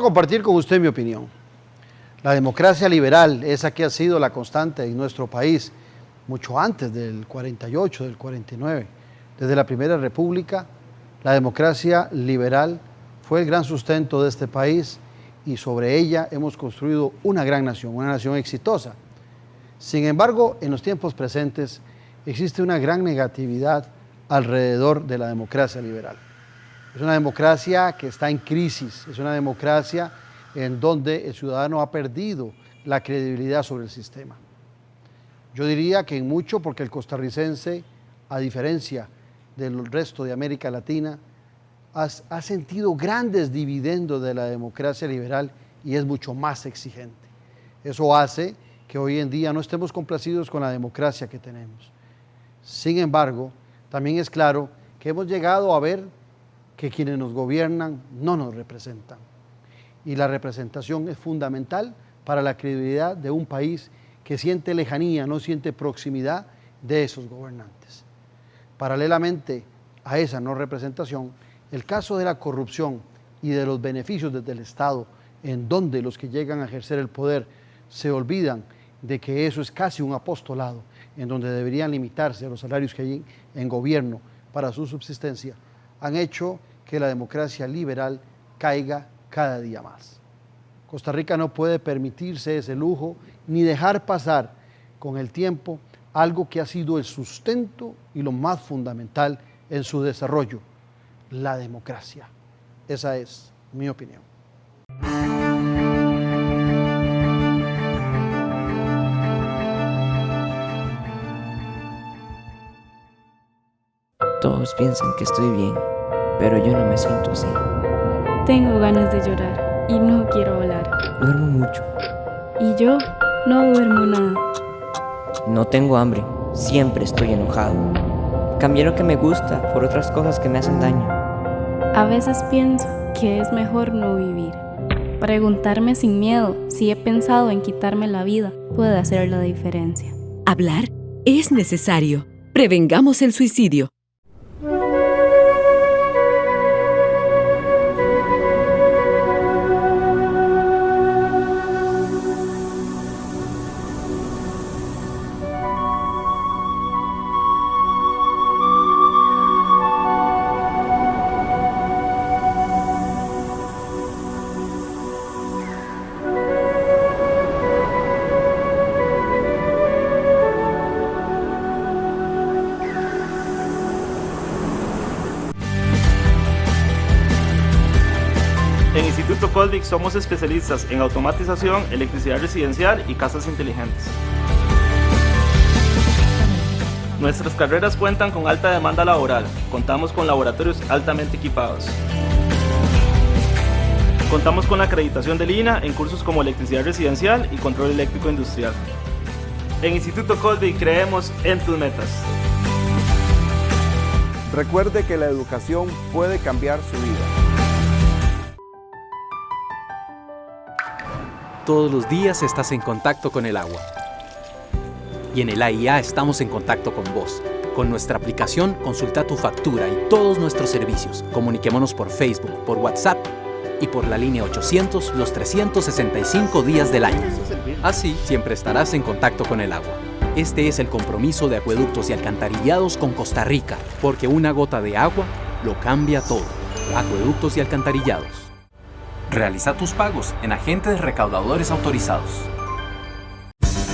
compartir con usted mi opinión. La democracia liberal, esa que ha sido la constante en nuestro país, mucho antes del 48, del 49, desde la Primera República, la democracia liberal fue el gran sustento de este país y sobre ella hemos construido una gran nación, una nación exitosa. Sin embargo, en los tiempos presentes existe una gran negatividad alrededor de la democracia liberal. Es una democracia que está en crisis, es una democracia en donde el ciudadano ha perdido la credibilidad sobre el sistema. Yo diría que en mucho porque el costarricense, a diferencia del resto de América Latina, ha sentido grandes dividendos de la democracia liberal y es mucho más exigente. Eso hace que hoy en día no estemos complacidos con la democracia que tenemos. Sin embargo, también es claro que hemos llegado a ver que quienes nos gobiernan no nos representan. Y la representación es fundamental para la credibilidad de un país que siente lejanía, no siente proximidad de esos gobernantes. Paralelamente a esa no representación, el caso de la corrupción y de los beneficios desde el Estado, en donde los que llegan a ejercer el poder se olvidan de que eso es casi un apostolado, en donde deberían limitarse a los salarios que hay en gobierno para su subsistencia, han hecho que la democracia liberal caiga cada día más. Costa Rica no puede permitirse ese lujo ni dejar pasar con el tiempo algo que ha sido el sustento y lo más fundamental en su desarrollo, la democracia. Esa es mi opinión. Todos piensan que estoy bien, pero yo no me siento así. Tengo ganas de llorar y no quiero hablar. Duermo mucho. Y yo no duermo nada. No tengo hambre, siempre estoy enojado. Cambié lo que me gusta por otras cosas que me hacen daño. A veces pienso que es mejor no vivir. Preguntarme sin miedo si he pensado en quitarme la vida puede hacer la diferencia. Hablar es necesario. Prevengamos el suicidio. En Instituto Colvic somos especialistas en automatización, electricidad residencial y casas inteligentes. Nuestras carreras cuentan con alta demanda laboral. Contamos con laboratorios altamente equipados. Contamos con la acreditación del INAH en cursos como electricidad residencial y control eléctrico industrial. En Instituto Colvic creemos en tus metas. Recuerde que la educación puede cambiar su vida. Todos los días estás en contacto con el agua. Y en el AIA estamos en contacto con vos. Con nuestra aplicación, consulta tu factura y todos nuestros servicios. Comuniquémonos por Facebook, por WhatsApp y por la línea 800 los 365 días del año. Así, siempre estarás en contacto con el agua. Este es el compromiso de Acueductos y Alcantarillados con Costa Rica, porque una gota de agua lo cambia todo. Acueductos y Alcantarillados. Realiza tus pagos en agentes recaudadores autorizados.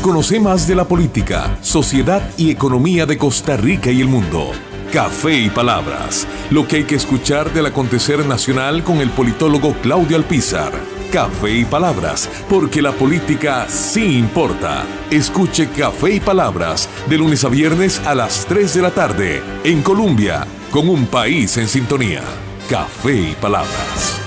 Conoce más de la política, sociedad y economía de Costa Rica y el mundo. Café y Palabras, lo que hay que escuchar del acontecer nacional con el politólogo Claudio Alpizar. Café y Palabras, porque la política sí importa. Escuche Café y Palabras de lunes a viernes a las 3 de la tarde en Colombia, con un país en sintonía. Café y Palabras.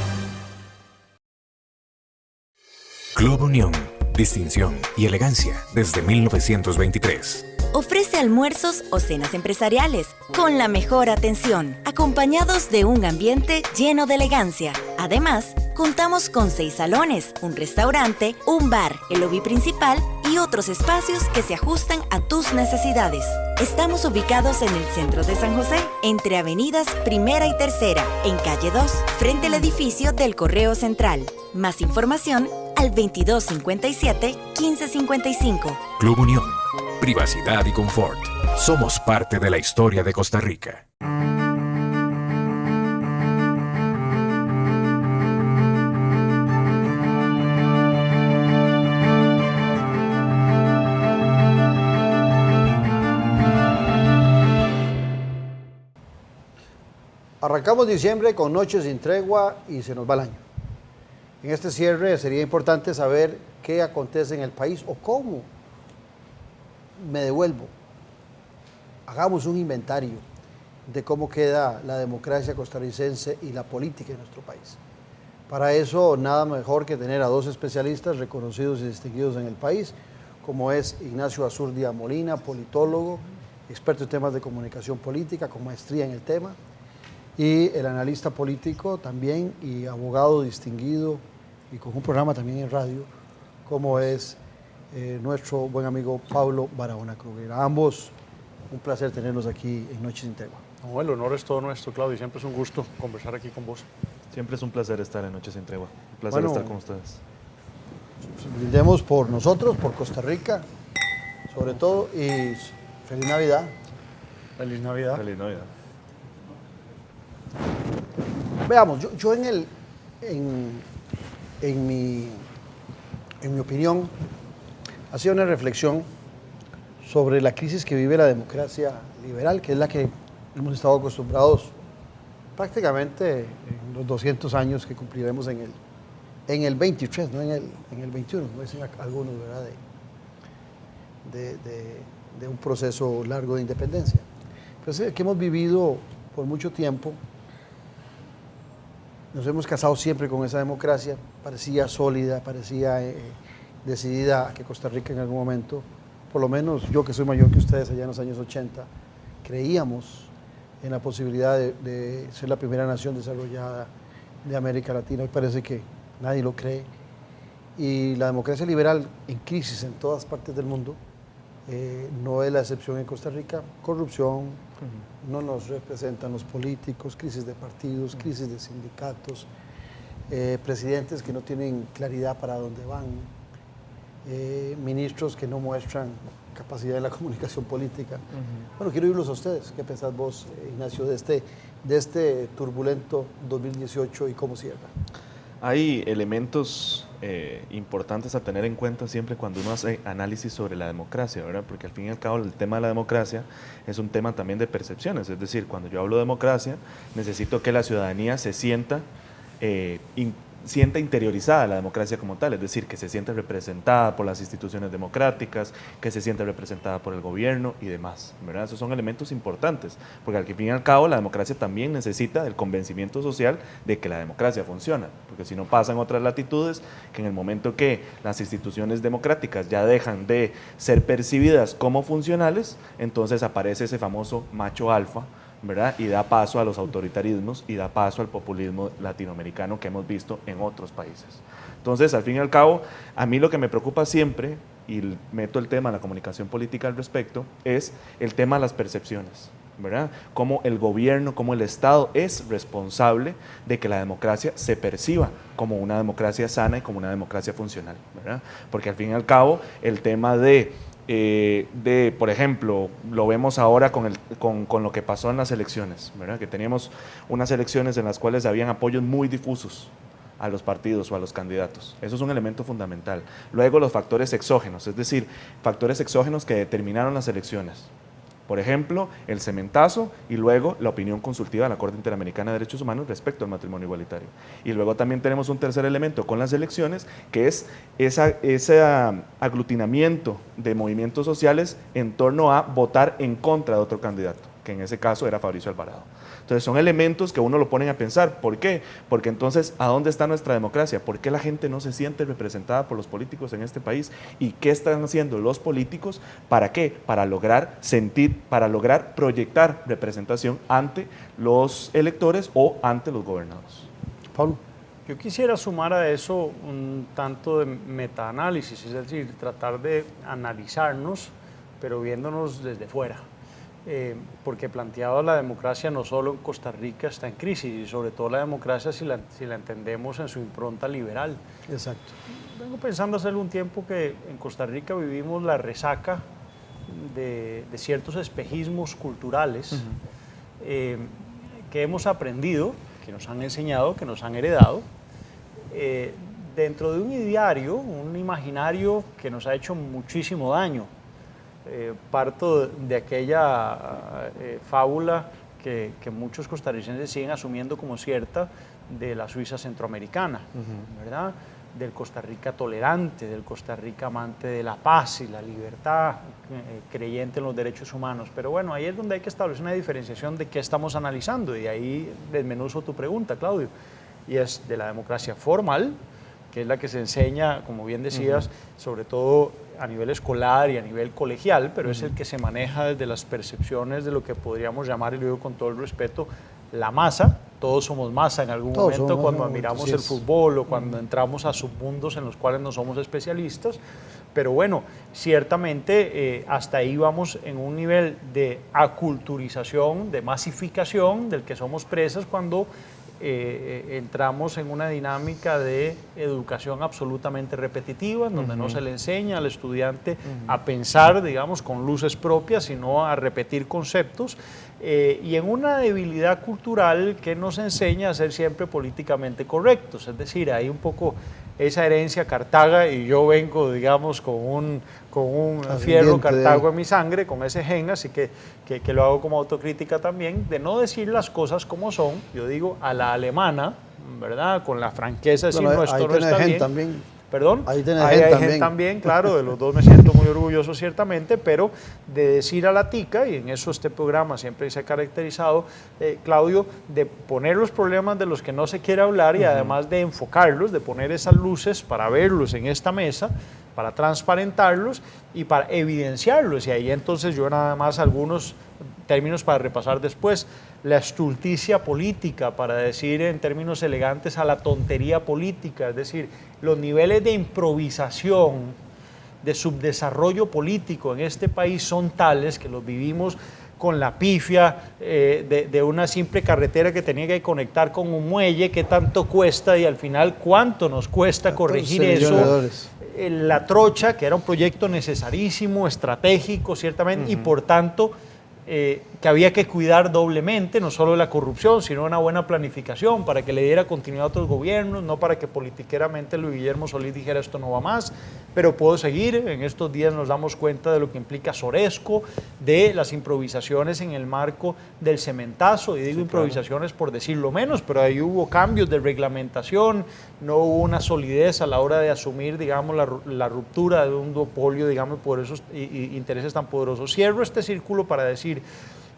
Club Unión, distinción y elegancia desde 1923. ofrece almuerzos o cenas empresariales con la mejor atención, acompañados de un ambiente lleno de elegancia. Además, contamos con 6 salones, un restaurante, un bar, el lobby principal y otros espacios que se ajustan a tus necesidades. Estamos ubicados en el centro de San José, entre avenidas Primera y Tercera, en calle 2, frente al edificio del Correo Central. Más información al 2257-1555. Club Unión. Privacidad y confort. Somos parte de la historia de Costa Rica. Arrancamos diciembre con noches sin tregua y se nos va el año. En este cierre sería importante saber qué acontece en el país o cómo me devuelvo. Hagamos un inventario de cómo queda la democracia costarricense y la política en nuestro país. Para eso, nada mejor que tener a 2 especialistas reconocidos y distinguidos en el país, como es Ignacio Azurdia Molina, politólogo, experto en temas de comunicación política, con maestría en el tema, y el analista político también y abogado distinguido y con un programa también en radio, como es nuestro buen amigo Pablo Barahona Kruger. Ambos, un placer tenerlos aquí en Noches sin Tregua. No, el honor es todo nuestro, Claudio, siempre es un gusto conversar aquí con vos. Siempre es un placer estar en Noches sin Tregua, un placer estar con ustedes. Brindemos por nosotros, por Costa Rica, sobre todo, y feliz Navidad. Feliz Navidad. Feliz Navidad. Veamos, yo en mi opinión, hacía una reflexión sobre la crisis que vive la democracia liberal, que es la que hemos estado acostumbrados prácticamente en los 200 años que cumpliremos en el 23, no en el 21, como dicen algunos, ¿verdad? De un proceso largo de independencia. Entonces, que hemos vivido por mucho tiempo. Nos hemos casado siempre con esa democracia, parecía sólida, parecía decidida a que Costa Rica en algún momento, por lo menos yo que soy mayor que ustedes allá en los años 80, creíamos en la posibilidad de ser la primera nación desarrollada de América Latina. Hoy parece que nadie lo cree. Y la democracia liberal en crisis en todas partes del mundo, no es la excepción en Costa Rica. Corrupción, no nos representan los políticos, crisis de partidos, crisis de sindicatos, presidentes que no tienen claridad para dónde van, ministros que no muestran capacidad en la comunicación política. Bueno, quiero oírlos a ustedes. ¿Qué pensás vos, Ignacio, de este turbulento 2018 y cómo cierra? Hay elementos importantes a tener en cuenta siempre cuando uno hace análisis sobre la democracia, ¿verdad? Porque al fin y al cabo el tema de la democracia es un tema también de percepciones, es decir, cuando yo hablo de democracia necesito que la ciudadanía se sienta interiorizada la democracia como tal, es decir, que se siente representada por las instituciones democráticas, que se siente representada por el gobierno y demás, ¿verdad? Esos son elementos importantes, porque al fin y al cabo la democracia también necesita del convencimiento social de que la democracia funciona, porque si no pasan otras latitudes, que en el momento que las instituciones democráticas ya dejan de ser percibidas como funcionales, entonces aparece ese famoso macho alfa, ¿verdad? Y da paso a los autoritarismos y da paso al populismo latinoamericano que hemos visto en otros países. Entonces, al fin y al cabo, a mí lo que me preocupa siempre, y meto el tema de la comunicación política al respecto, es el tema de las percepciones, ¿verdad? Cómo el gobierno, cómo el Estado es responsable de que la democracia se perciba como una democracia sana y como una democracia funcional, ¿verdad? Porque al fin y al cabo, el tema por ejemplo, lo vemos ahora con lo que pasó en las elecciones, ¿verdad? Que teníamos unas elecciones en las cuales habían apoyos muy difusos a los partidos o a los candidatos. Eso es un elemento fundamental. Luego los factores exógenos, es decir, factores exógenos que determinaron las elecciones. Por ejemplo, el cementazo y luego la opinión consultiva de la Corte Interamericana de Derechos Humanos respecto al matrimonio igualitario. Y luego también tenemos un tercer elemento con las elecciones, que es ese aglutinamiento de movimientos sociales en torno a votar en contra de otro candidato. que en ese caso era Fabricio Alvarado. Entonces son elementos que uno lo ponen a pensar. ¿Por qué? Porque entonces, ¿a dónde está nuestra democracia? ¿Por qué la gente no se siente representada por los políticos en este país? ¿Y qué están haciendo los políticos? ¿Para qué? Para lograr proyectar representación ante los electores o ante los gobernados. Pablo. Yo quisiera sumar a eso un tanto de metaanálisis, es decir, tratar de analizarnos, pero viéndonos desde fuera. Porque planteado la democracia no solo en Costa Rica está en crisis, y sobre todo la democracia si la entendemos en su impronta liberal. Exacto. Vengo pensando hace algún tiempo que en Costa Rica vivimos la resaca de ciertos espejismos culturales que hemos aprendido, que nos han enseñado, que nos han heredado, dentro de un ideario, un imaginario que nos ha hecho muchísimo daño. Parto de aquella fábula que muchos costarricenses siguen asumiendo como cierta de la Suiza centroamericana, ¿verdad? Del Costa Rica tolerante, del Costa Rica amante de la paz y la libertad, creyente en los derechos humanos. Pero bueno, ahí es donde hay que establecer una diferenciación de qué estamos analizando, y ahí desmenuzo tu pregunta, Claudio, y es de la democracia formal, que es la que se enseña, como bien decías, sobre todo a nivel escolar y a nivel colegial, pero es el que se maneja desde las percepciones de lo que podríamos llamar, y lo digo con todo el respeto, la masa. Todos somos masa en algún momento cuando admiramos el fútbol o cuando entramos a submundos en los cuales no somos especialistas, pero bueno, ciertamente hasta ahí vamos en un nivel de aculturización, de masificación del que somos presas cuando entramos en una dinámica de educación absolutamente repetitiva, en donde no se le enseña al estudiante a pensar, digamos, con luces propias, sino a repetir conceptos, y en una debilidad cultural que nos enseña a ser siempre políticamente correctos. Es decir, hay un poco esa herencia Cartaga, y yo vengo, digamos, con un fierro Cartago en mi sangre, con ese gen, así que lo hago como autocrítica también, de no decir las cosas como son. Yo digo a la alemana, ¿verdad? Con la franqueza de decir, no, esto no está bien. También. Perdón, Ahí hay gente también, claro, de los dos me siento muy orgulloso ciertamente, pero de decir a la tica, y en eso este programa siempre se ha caracterizado, Claudio, de poner los problemas de los que no se quiere hablar y además de enfocarlos, de poner esas luces para verlos en esta mesa, para transparentarlos y para evidenciarlos. Y ahí entonces yo nada más algunos términos para repasar después. La estulticia política, para decir en términos elegantes a la tontería política, es decir, los niveles de improvisación, de subdesarrollo político en este país son tales que los vivimos con la pifia de una simple carretera que tenía que conectar con un muelle, qué tanto cuesta y al final cuánto nos cuesta corregir eso. La trocha, que era un proyecto necesarísimo, estratégico, ciertamente, y por tanto que había que cuidar doblemente, no solo la corrupción, sino una buena planificación para que le diera continuidad a otros gobiernos, no para que politiqueramente Luis Guillermo Solís dijera esto no va más, pero puedo seguir. En estos días nos damos cuenta de lo que implica Soresco, de las improvisaciones en el marco del cementazo, y digo improvisaciones por decirlo menos, pero ahí hubo cambios de reglamentación, no hubo una solidez a la hora de asumir, digamos, la ruptura de un duopolio, digamos, por esos intereses tan poderosos. Cierro este círculo para decir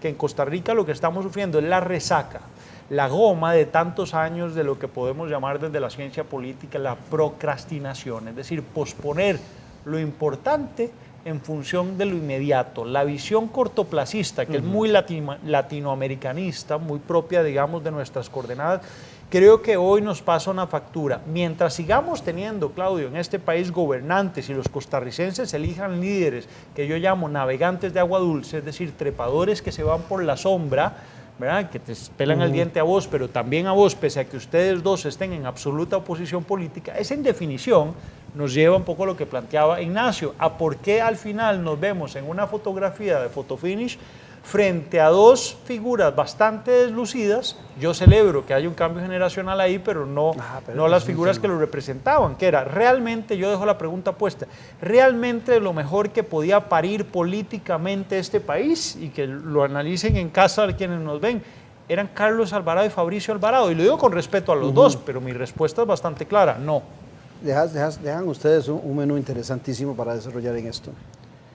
que en Costa Rica lo que estamos sufriendo es la resaca, la goma de tantos años de lo que podemos llamar desde la ciencia política la procrastinación, es decir, posponer lo importante en función de lo inmediato. La visión cortoplacista, que es muy latinoamericanista, muy propia, digamos, de nuestras coordenadas, creo que hoy nos pasa una factura. Mientras sigamos teniendo, Claudio, en este país gobernantes y los costarricenses elijan líderes que yo llamo navegantes de agua dulce, es decir, trepadores que se van por la sombra, ¿verdad? Que te pelan el diente a vos, pero también a vos, pese a que ustedes dos estén en absoluta oposición política, esa en definición nos lleva un poco a lo que planteaba Ignacio, a por qué al final nos vemos en una fotografía de photofinish frente a dos figuras bastante deslucidas. Yo celebro que haya un cambio generacional ahí, pero no las figuras que lo representaban, que era realmente, yo dejo la pregunta puesta, realmente lo mejor que podía parir políticamente este país, y que lo analicen en casa quienes nos ven, eran Carlos Alvarado y Fabricio Alvarado, y lo digo con respeto a los dos, pero mi respuesta es bastante clara, no. Dejan ustedes un menú interesantísimo para desarrollar en esto.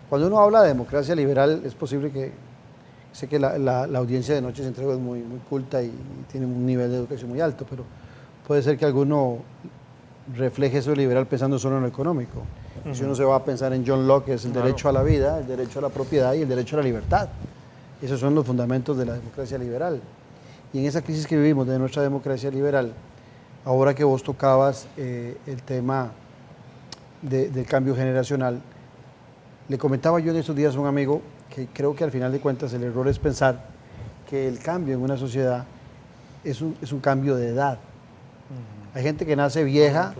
Cuando uno habla de democracia liberal, es posible que Sé que la audiencia de Noches Entrego es muy culta y tiene un nivel de educación muy alto, pero puede ser que alguno refleje eso liberal pensando solo en lo económico. Si uno se va a pensar en John Locke, es el derecho a la vida, el derecho a la propiedad y el derecho a la libertad. Esos son los fundamentos de la democracia liberal. Y en esa crisis que vivimos de nuestra democracia liberal, ahora que vos tocabas el tema del cambio generacional, le comentaba yo en estos días a un amigo que creo que al final de cuentas el error es pensar que el cambio en una sociedad es un cambio de edad. Hay gente que nace vieja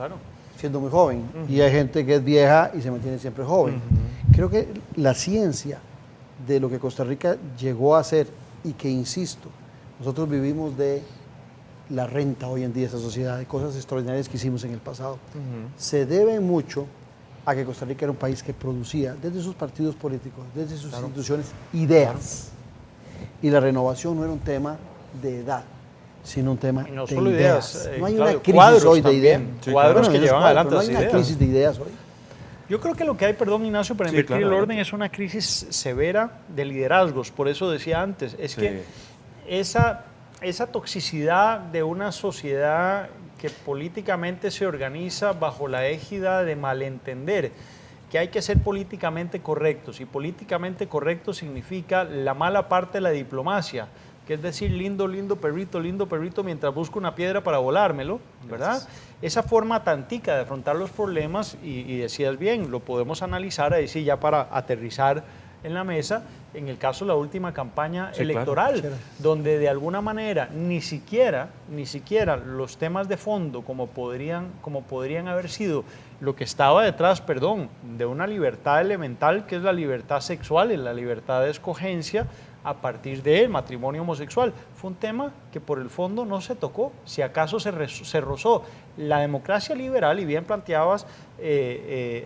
siendo muy joven y hay gente que es vieja y se mantiene siempre joven. Creo que la ciencia de lo que Costa Rica llegó a ser y que, insisto, nosotros vivimos de la renta hoy en día, esa sociedad, de cosas extraordinarias que hicimos en el pasado, se debe mucho a que Costa Rica era un país que producía desde sus partidos políticos, desde sus instituciones, ideas. Y la renovación no era un tema de edad, sino un tema y no de solo ideas. No hay una crisis cuadros hoy de ideas. Cuadros que llevan adelante no las hay una ideas. crisis de ideas hoy. Yo creo que lo que hay, perdón Ignacio, para invertir el orden es una crisis severa de liderazgos. Por eso decía antes, es que esa toxicidad de una sociedad que políticamente se organiza bajo la égida de malentender, que hay que ser políticamente correctos, y políticamente correcto significa la mala parte de la diplomacia, que es decir, lindo perrito, mientras busco una piedra para volármelo, ¿verdad? Gracias. Esa forma tantica de afrontar los problemas, y decías bien, lo podemos analizar ahí sí ya para aterrizar en la mesa, en el caso de la última campaña electoral, donde de alguna manera ni siquiera los temas de fondo como podrían haber sido lo que estaba detrás, de una libertad elemental que es la libertad sexual y la libertad de escogencia a partir del matrimonio homosexual. Fue un tema que por el fondo no se tocó, si acaso se rozó. La democracia liberal, y bien planteabas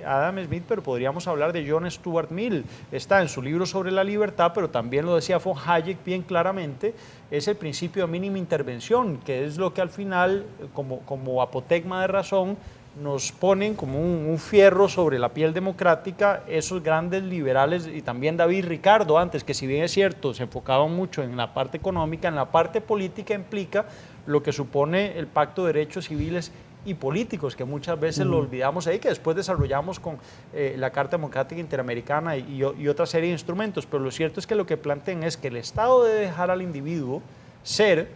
Adam Smith, pero podríamos hablar de John Stuart Mill, está en su libro sobre la libertad, pero también lo decía von Hayek bien claramente, es el principio de mínima intervención, que es lo que al final, como apotegma de razón, nos ponen como un fierro sobre la piel democrática esos grandes liberales, y también David Ricardo antes, que si bien es cierto, se enfocaban mucho en la parte económica, en la parte política implica lo que supone el Pacto de Derechos Civiles y Políticos, que muchas veces lo olvidamos ahí, que después desarrollamos con la Carta Democrática Interamericana y otra serie de instrumentos, pero lo cierto es que lo que plantean es que el Estado debe dejar al individuo ser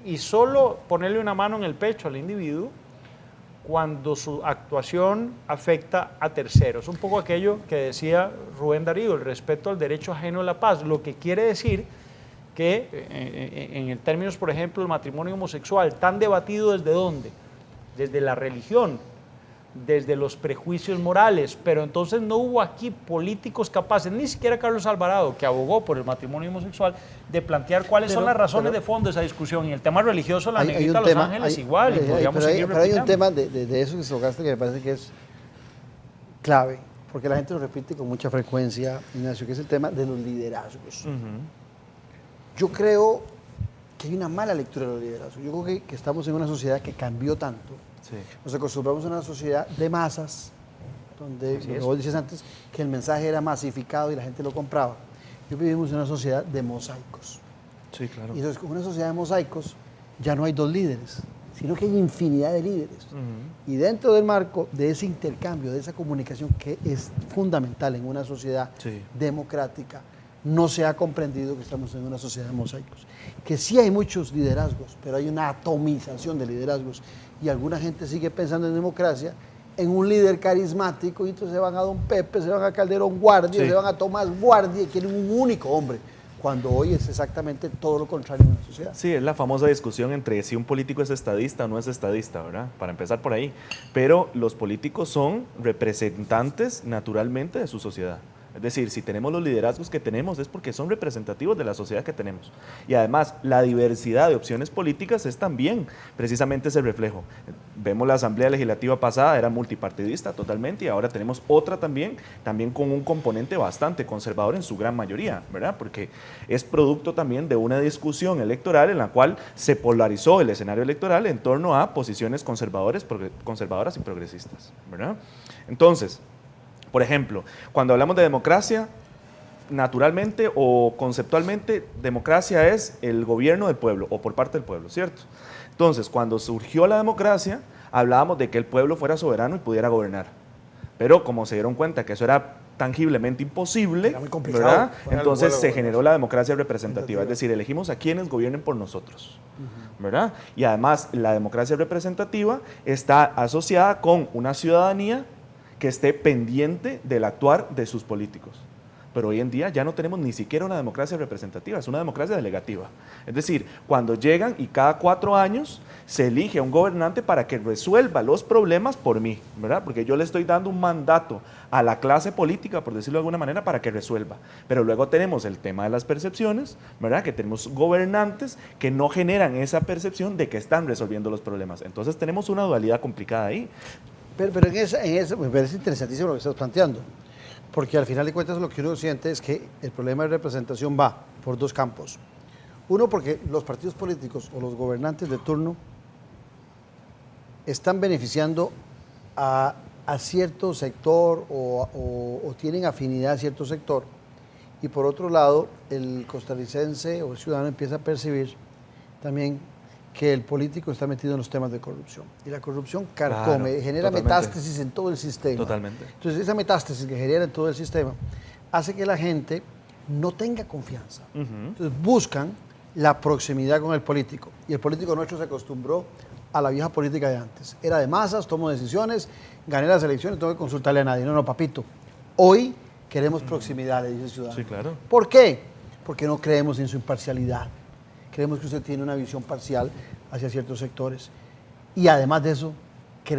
y solo ponerle una mano en el pecho al individuo cuando su actuación afecta a terceros. Un poco aquello que decía Rubén Darío, el respeto al derecho ajeno a la paz, lo que quiere decir que en el términos, por ejemplo, el matrimonio homosexual, tan debatido ¿desde dónde? Desde la religión, desde los prejuicios morales, pero entonces no hubo aquí políticos capaces, ni siquiera Carlos Alvarado, que abogó por el matrimonio homosexual, de plantear cuáles son las razones de fondo de esa discusión. Y el tema religioso, la negrita Los Ángeles igual, y podríamos seguir pero hay un tema de eso que tocaste que me parece que es clave, porque la gente lo repite con mucha frecuencia, Ignacio, que es el tema de los liderazgos. Yo creo que hay una mala lectura de los liderazgos. Yo creo que estamos en una sociedad que cambió tanto. Nos acostumbramos a una sociedad de masas, donde, como vos decías antes, que el mensaje era masificado y la gente lo compraba. Hoy vivimos en una sociedad de mosaicos. Sí, claro. Y entonces, con una sociedad de mosaicos, ya no hay dos líderes, sino que hay infinidad de líderes. Y dentro del marco de ese intercambio, de esa comunicación que es fundamental en una sociedad democrática, no se ha comprendido que estamos en una sociedad de mosaicos. Que sí hay muchos liderazgos, pero hay una atomización de liderazgos. Y alguna gente sigue pensando en democracia, en un líder carismático, y entonces se van a Don Pepe, se van a Calderón Guardia, se van a Tomás Guardia, y quieren un único hombre, cuando hoy es exactamente todo lo contrario en una sociedad. Sí, es la famosa discusión entre si un político es estadista o no es estadista, ¿verdad? Para empezar por ahí. Pero los políticos son representantes naturalmente de su sociedad. Es decir, si tenemos los liderazgos que tenemos es porque son representativos de la sociedad que tenemos. Y además, la diversidad de opciones políticas es también precisamente ese reflejo. Vemos la Asamblea Legislativa pasada, era multipartidista totalmente, y ahora tenemos otra también con un componente bastante conservador en su gran mayoría, ¿verdad? Porque es producto también de una discusión electoral en la cual se polarizó el escenario electoral en torno a posiciones conservadoras y progresistas, ¿verdad? Entonces, por ejemplo, cuando hablamos de democracia, naturalmente o conceptualmente, democracia es el gobierno del pueblo o por parte del pueblo, ¿cierto? Entonces, cuando surgió la democracia, hablábamos de que el pueblo fuera soberano y pudiera gobernar. Pero como se dieron cuenta que eso era tangiblemente imposible, ¿verdad? Entonces se generó la democracia representativa, es decir, elegimos a quienes gobiernen por nosotros, ¿verdad? Y además la democracia representativa está asociada con una ciudadanía que esté pendiente del actuar de sus políticos. Pero hoy en día ya no tenemos ni siquiera una democracia representativa, es una democracia delegativa. Es decir, cuando llegan y cada 4 años se elige a un gobernante para que resuelva los problemas por mí, ¿verdad? Porque yo le estoy dando un mandato a la clase política, por decirlo de alguna manera, para que resuelva. Pero luego tenemos el tema de las percepciones, ¿verdad? Que tenemos gobernantes que no generan esa percepción de que están resolviendo los problemas. Entonces tenemos una dualidad complicada ahí. Pero en eso me parece interesantísimo lo que estás planteando. Porque al final de cuentas lo que uno siente es que el problema de representación va por 2 campos. Uno, porque los partidos políticos o los gobernantes de turno están beneficiando a cierto sector o tienen afinidad a cierto sector. Y por otro lado, el costarricense o el ciudadano empieza a percibir también que el político está metido en los temas de corrupción. Y la corrupción carcome, Claro, genera totalmente. metástasis en todo el sistema. Totalmente. Entonces, esa metástasis que genera en todo el sistema hace que la gente no tenga confianza. Entonces, buscan la proximidad con el político. Y el político nuestro se acostumbró a la vieja política de antes. Era de masas, tomo decisiones, gané las elecciones, no tengo que consultarle a nadie. No, no, papito. Hoy queremos proximidad, le dice el ciudadano. Sí, claro. ¿Por qué? Porque no creemos en su imparcialidad. Creemos que usted tiene una visión parcial hacia ciertos sectores. Y además de eso,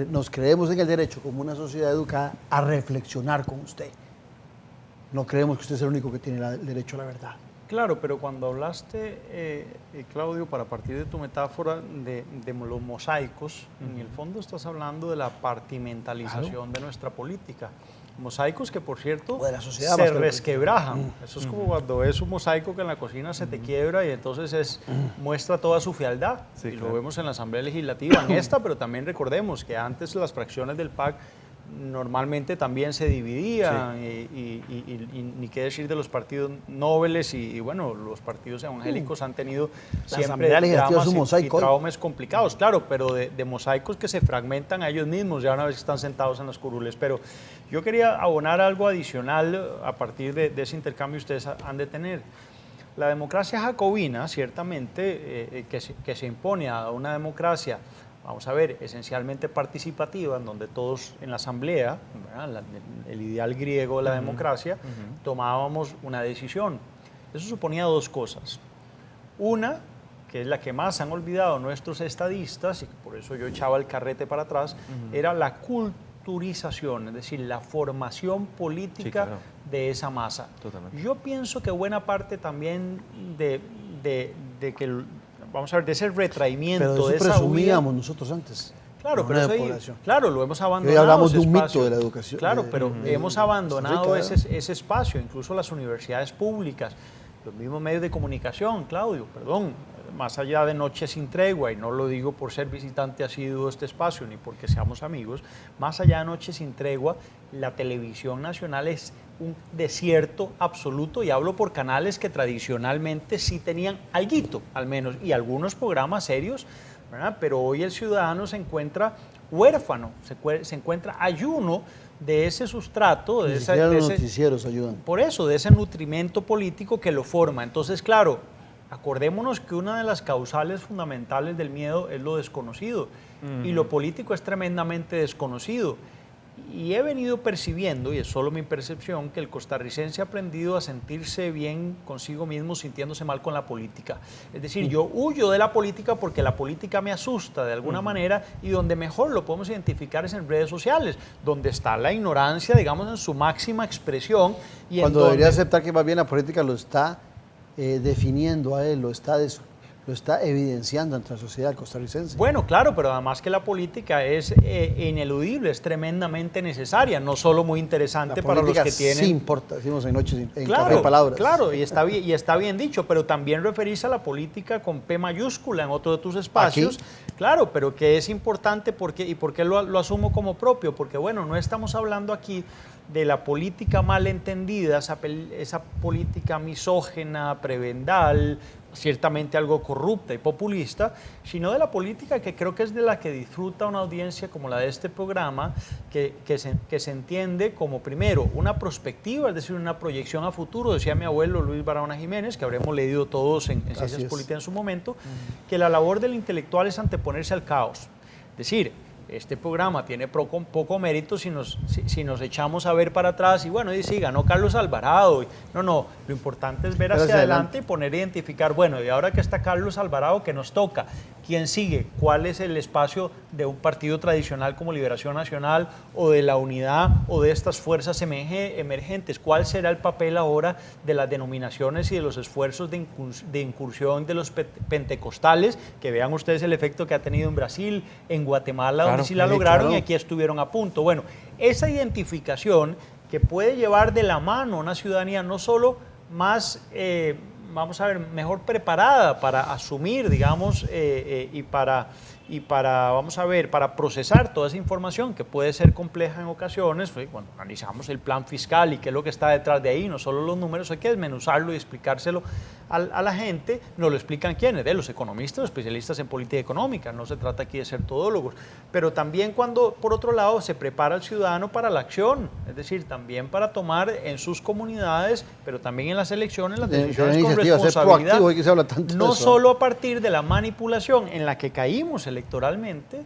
nos creemos en el derecho, como una sociedad educada, a reflexionar con usted. No creemos que usted es el único que tiene el derecho a la verdad. Claro, pero cuando hablaste, Claudio, para partir de tu metáfora de los mosaicos, en el fondo estás hablando de la partimentalización de nuestra política. Mosaicos que, por cierto, de la sociedad se resquebrajan. Eso es como cuando ves un mosaico que en la cocina se te quiebra y entonces muestra toda su fealdad. Sí, y claro. lo vemos en la Asamblea Legislativa, en esta, pero también recordemos que antes las fracciones del PAC normalmente también se dividían, y ni qué decir de los partidos nobles y bueno, los partidos evangélicos han tenido siempre dramas y traumas complicados, claro, pero de mosaicos que se fragmentan a ellos mismos ya una vez que están sentados en las curules. Pero yo quería abonar algo adicional a partir de ese intercambio que ustedes han de tener. La democracia jacobina, ciertamente, que se impone a una democracia, vamos a ver, esencialmente participativa, en donde todos en la asamblea, ¿verdad? El ideal griego de la democracia, tomábamos una decisión. Eso suponía 2 cosas. Una, que es la que más han olvidado nuestros estadistas, y por eso yo echaba el carrete para atrás, era la culturización, es decir, la formación política de esa masa. Totalmente. Yo pienso que buena parte también de que vamos a ver, de ese retraimiento, pero de eso esa presumíamos huida. nosotros antes. Claro, pero eso población. claro, lo hemos abandonado. Hoy hablamos ese de un espacio. mito de la educación. Claro, pero hemos abandonado rica, ese espacio, incluso las universidades públicas, los mismos medios de comunicación, Claudio, perdón, más allá de Noche sin Tregua, y no lo digo por ser visitante asiduo de este espacio, ni porque seamos amigos, más allá de Noche sin Tregua, la televisión nacional es un desierto absoluto, y hablo por canales que tradicionalmente sí tenían alguito, al menos, y algunos programas serios, ¿verdad? Pero hoy el ciudadano se encuentra huérfano, se encuentra ayuno de ese sustrato, de ese noticieros ayudan. Por eso, de ese nutrimento político que lo forma. Entonces, claro, acordémonos que una de las causales fundamentales del miedo es lo desconocido, y lo político es tremendamente desconocido. Y he venido percibiendo, y es solo mi percepción, que el costarricense ha aprendido a sentirse bien consigo mismo sintiéndose mal con la política. Es decir, yo huyo de la política porque la política me asusta de alguna manera, y donde mejor lo podemos identificar es en redes sociales, donde está la ignorancia, digamos, en su máxima expresión. Y cuando debería aceptar que más bien la política lo está definiendo a él, lo está lo está evidenciando ante la sociedad costarricense. Bueno, claro, pero además que la política es ineludible, es tremendamente necesaria, no solo muy interesante para los que tienen... Sí importa, decimos en Noches en claro, Café y Palabras. Claro, y está bien dicho, pero también referirse a la política con P mayúscula en otro de tus espacios. ¿Aquí? Claro, pero que es importante ¿y por qué lo asumo como propio? Porque bueno, no estamos hablando aquí de la política mal entendida, esa política misógena, prebendal, ciertamente algo corrupta y populista, sino de la política que creo que es de la que disfruta una audiencia como la de este programa, que se entiende como, primero, una perspectiva, es decir, una proyección a futuro. Decía mi abuelo Luis Barahona Jiménez, que habremos leído todos en Ciencias Políticas en su momento, que la labor del intelectual es anteponerse al caos. Es decir, este programa tiene poco mérito si nos echamos a ver para atrás y bueno, y sí, ganó Carlos Alvarado. No, lo importante es ver hacia adelante y poner a identificar, bueno, y ahora que está Carlos Alvarado, ¿qué nos toca? ¿Quién sigue? ¿Cuál es el espacio de un partido tradicional como Liberación Nacional o de la Unidad o de estas fuerzas emergentes? ¿Cuál será el papel ahora de las denominaciones y de los esfuerzos de incursión de los pentecostales? Que vean ustedes el efecto que ha tenido en Brasil, en Guatemala, donde sí la lograron y aquí estuvieron a punto. Bueno, esa identificación que puede llevar de la mano una ciudadanía no solo más... vamos a ver, mejor preparada para asumir, digamos, y para, vamos a ver, para procesar toda esa información que puede ser compleja en ocasiones. Cuando analizamos el plan fiscal y qué es lo que está detrás de ahí, no solo los números, hay que desmenuzarlo y explicárselo a la gente. Nos lo explican quiénes, los economistas, los especialistas en política económica. No se trata aquí de ser todólogos, pero también cuando, por otro lado, se prepara al ciudadano para la acción, es decir, también para tomar en sus comunidades, pero también en las elecciones, las decisiones con responsabilidad, no solo a partir de la manipulación en la que caímos electoralmente,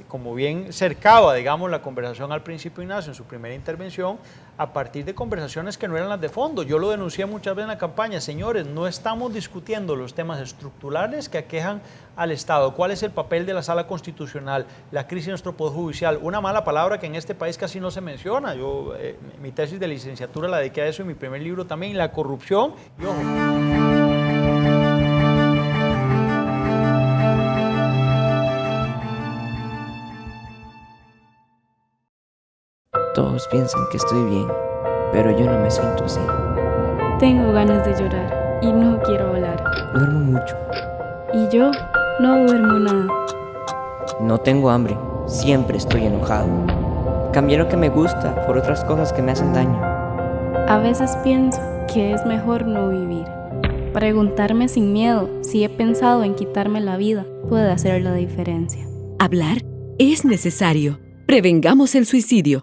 como bien cercaba, digamos, la conversación al principio Ignacio en su primera intervención, a partir de conversaciones que no eran las de fondo. Yo lo denuncié muchas veces en la campaña. Señores, no estamos discutiendo los temas estructurales que aquejan al Estado. ¿Cuál es el papel de la Sala Constitucional? La crisis de nuestro Poder Judicial. Una mala palabra que en este país casi no se menciona. Yo, mi tesis de licenciatura la dediqué a eso y mi primer libro también, la corrupción. Y ojo, Todos piensan que estoy bien, pero yo no me siento así. Tengo ganas de llorar y no quiero hablar. Duermo mucho. Y yo no duermo nada. No tengo hambre, siempre estoy enojado. Cambié lo que me gusta por otras cosas que me hacen daño. A veces pienso que es mejor no vivir. Preguntarme sin miedo si he pensado en quitarme la vida puede hacer la diferencia. Hablar es necesario. Prevengamos el suicidio.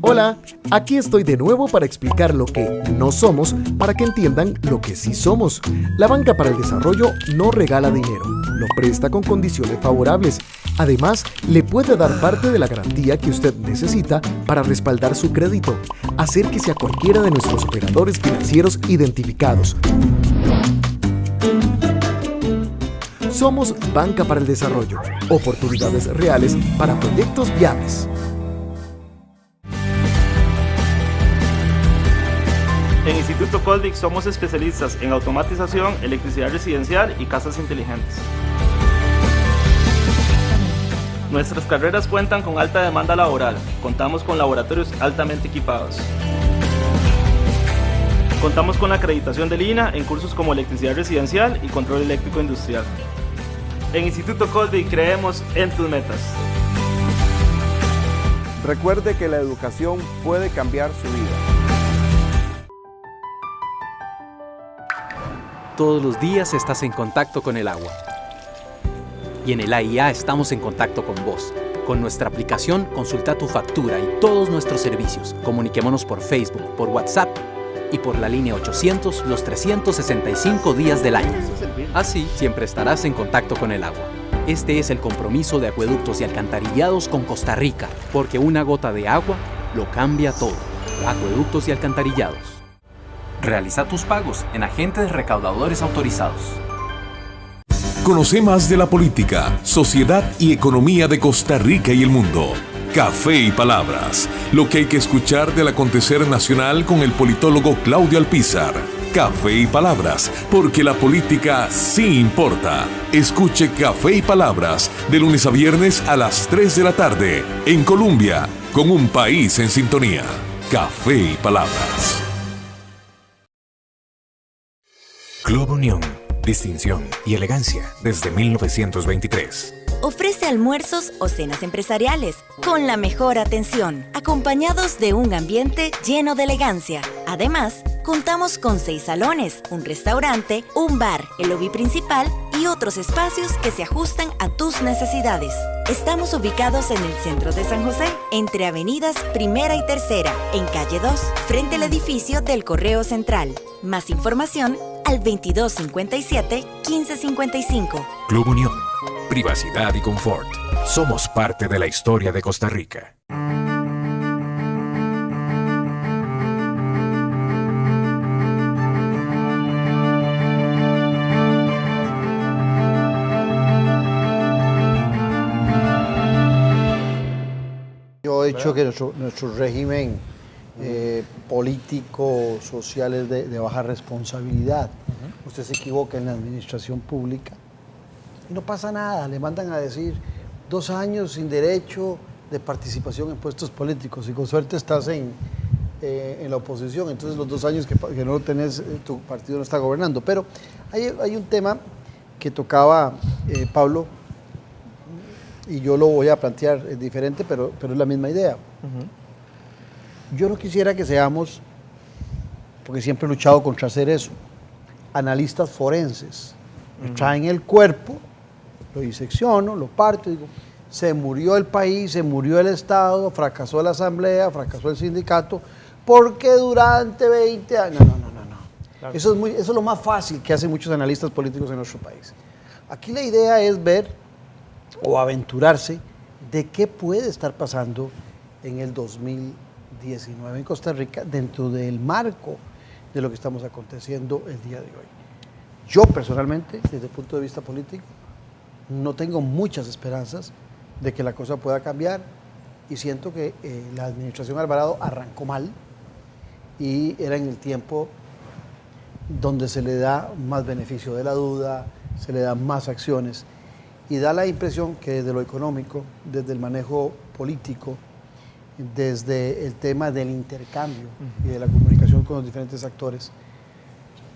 Hola, aquí estoy de nuevo para explicar lo que no somos para que entiendan lo que sí somos. La Banca para el Desarrollo no regala dinero, lo presta con condiciones favorables. Además, le puede dar parte de la garantía que usted necesita para respaldar su crédito. Acérquese a cualquiera de nuestros operadores financieros identificados. Somos Banca para el Desarrollo, oportunidades reales para proyectos viables. En Instituto Coldic somos especialistas en automatización, electricidad residencial y casas inteligentes. Nuestras carreras cuentan con alta demanda laboral. Contamos con laboratorios altamente equipados. Contamos con la acreditación del INAH en cursos como electricidad residencial y control eléctrico industrial. En Instituto Coldic creemos en tus metas. Recuerde que la educación puede cambiar su vida. Todos los días estás en contacto con el agua. Y en el AIA estamos en contacto con vos. Con nuestra aplicación, consulta tu factura y todos nuestros servicios. Comuniquémonos por Facebook, por WhatsApp y por la línea 800 los 365 días del año. Así, siempre estarás en contacto con el agua. Este es el compromiso de Acueductos y Alcantarillados con Costa Rica, porque una gota de agua lo cambia todo. Acueductos y Alcantarillados. Realiza tus pagos en agentes recaudadores autorizados. Conoce más de la política, sociedad y economía de Costa Rica y el mundo. Café y Palabras, lo que hay que escuchar del acontecer nacional con el politólogo Claudio Alpizar. Café y Palabras, porque la política sí importa. Escuche Café y Palabras de lunes a viernes a las 3 de la tarde en Colombia, con un país en sintonía. Café y Palabras. Club Unión, distinción y elegancia desde 1923. Ofrece almuerzos o cenas empresariales con la mejor atención, acompañados de un ambiente lleno de elegancia. Además, contamos con 6 salones, un restaurante, un bar, el lobby principal y otros espacios que se ajustan a tus necesidades. Estamos ubicados en el centro de San José, entre avenidas Primera y Tercera, en calle 2, frente al edificio del Correo Central. Más información al 2257-1555. Club Unión, privacidad y confort. Somos parte de la historia de Costa Rica. Yo he dicho que nuestro régimen político, social es de baja responsabilidad. Usted se equivoca en la administración pública y no pasa nada, le mandan a decir 2 años sin derecho de participación en puestos políticos y con suerte estás en la oposición, entonces los 2 años que no lo tenés, tu partido no está gobernando. Pero hay un tema que tocaba Pablo, y yo lo voy a plantear diferente, pero es la misma idea. Yo no quisiera que seamos, porque siempre he luchado contra hacer eso, analistas forenses. Me traen el cuerpo, lo disecciono, lo parto, digo, se murió el país, se murió el Estado, fracasó la Asamblea, fracasó el sindicato, porque durante 20 años... No. Claro. Eso es lo más fácil que hacen muchos analistas políticos en nuestro país. Aquí la idea es ver o aventurarse de qué puede estar pasando en el 2019 en Costa Rica dentro del marco de lo que estamos aconteciendo el día de hoy. Yo personalmente, desde el punto de vista político, no tengo muchas esperanzas de que la cosa pueda cambiar y siento que la administración Alvarado arrancó mal y era en el tiempo donde se le da más beneficio de la duda, se le dan más acciones y da la impresión que desde lo económico, desde el manejo político, desde el tema del intercambio y de la comunicación con los diferentes actores,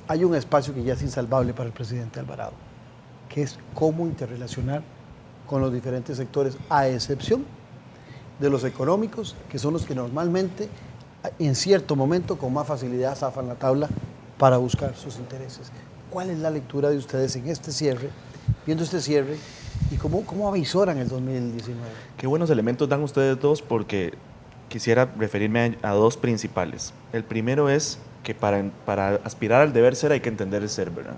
hay un espacio que ya es insalvable para el presidente Alvarado, que es cómo interrelacionar con los diferentes sectores, a excepción de los económicos, que son los que normalmente, en cierto momento, con más facilidad zafan la tabla para buscar sus intereses. ¿Cuál es la lectura de ustedes en este cierre, viendo este cierre, y cómo avisoran el 2019? Qué buenos elementos dan ustedes dos, porque quisiera referirme a 2 principales. El primero es que para aspirar al deber ser hay que entender el ser, ¿verdad?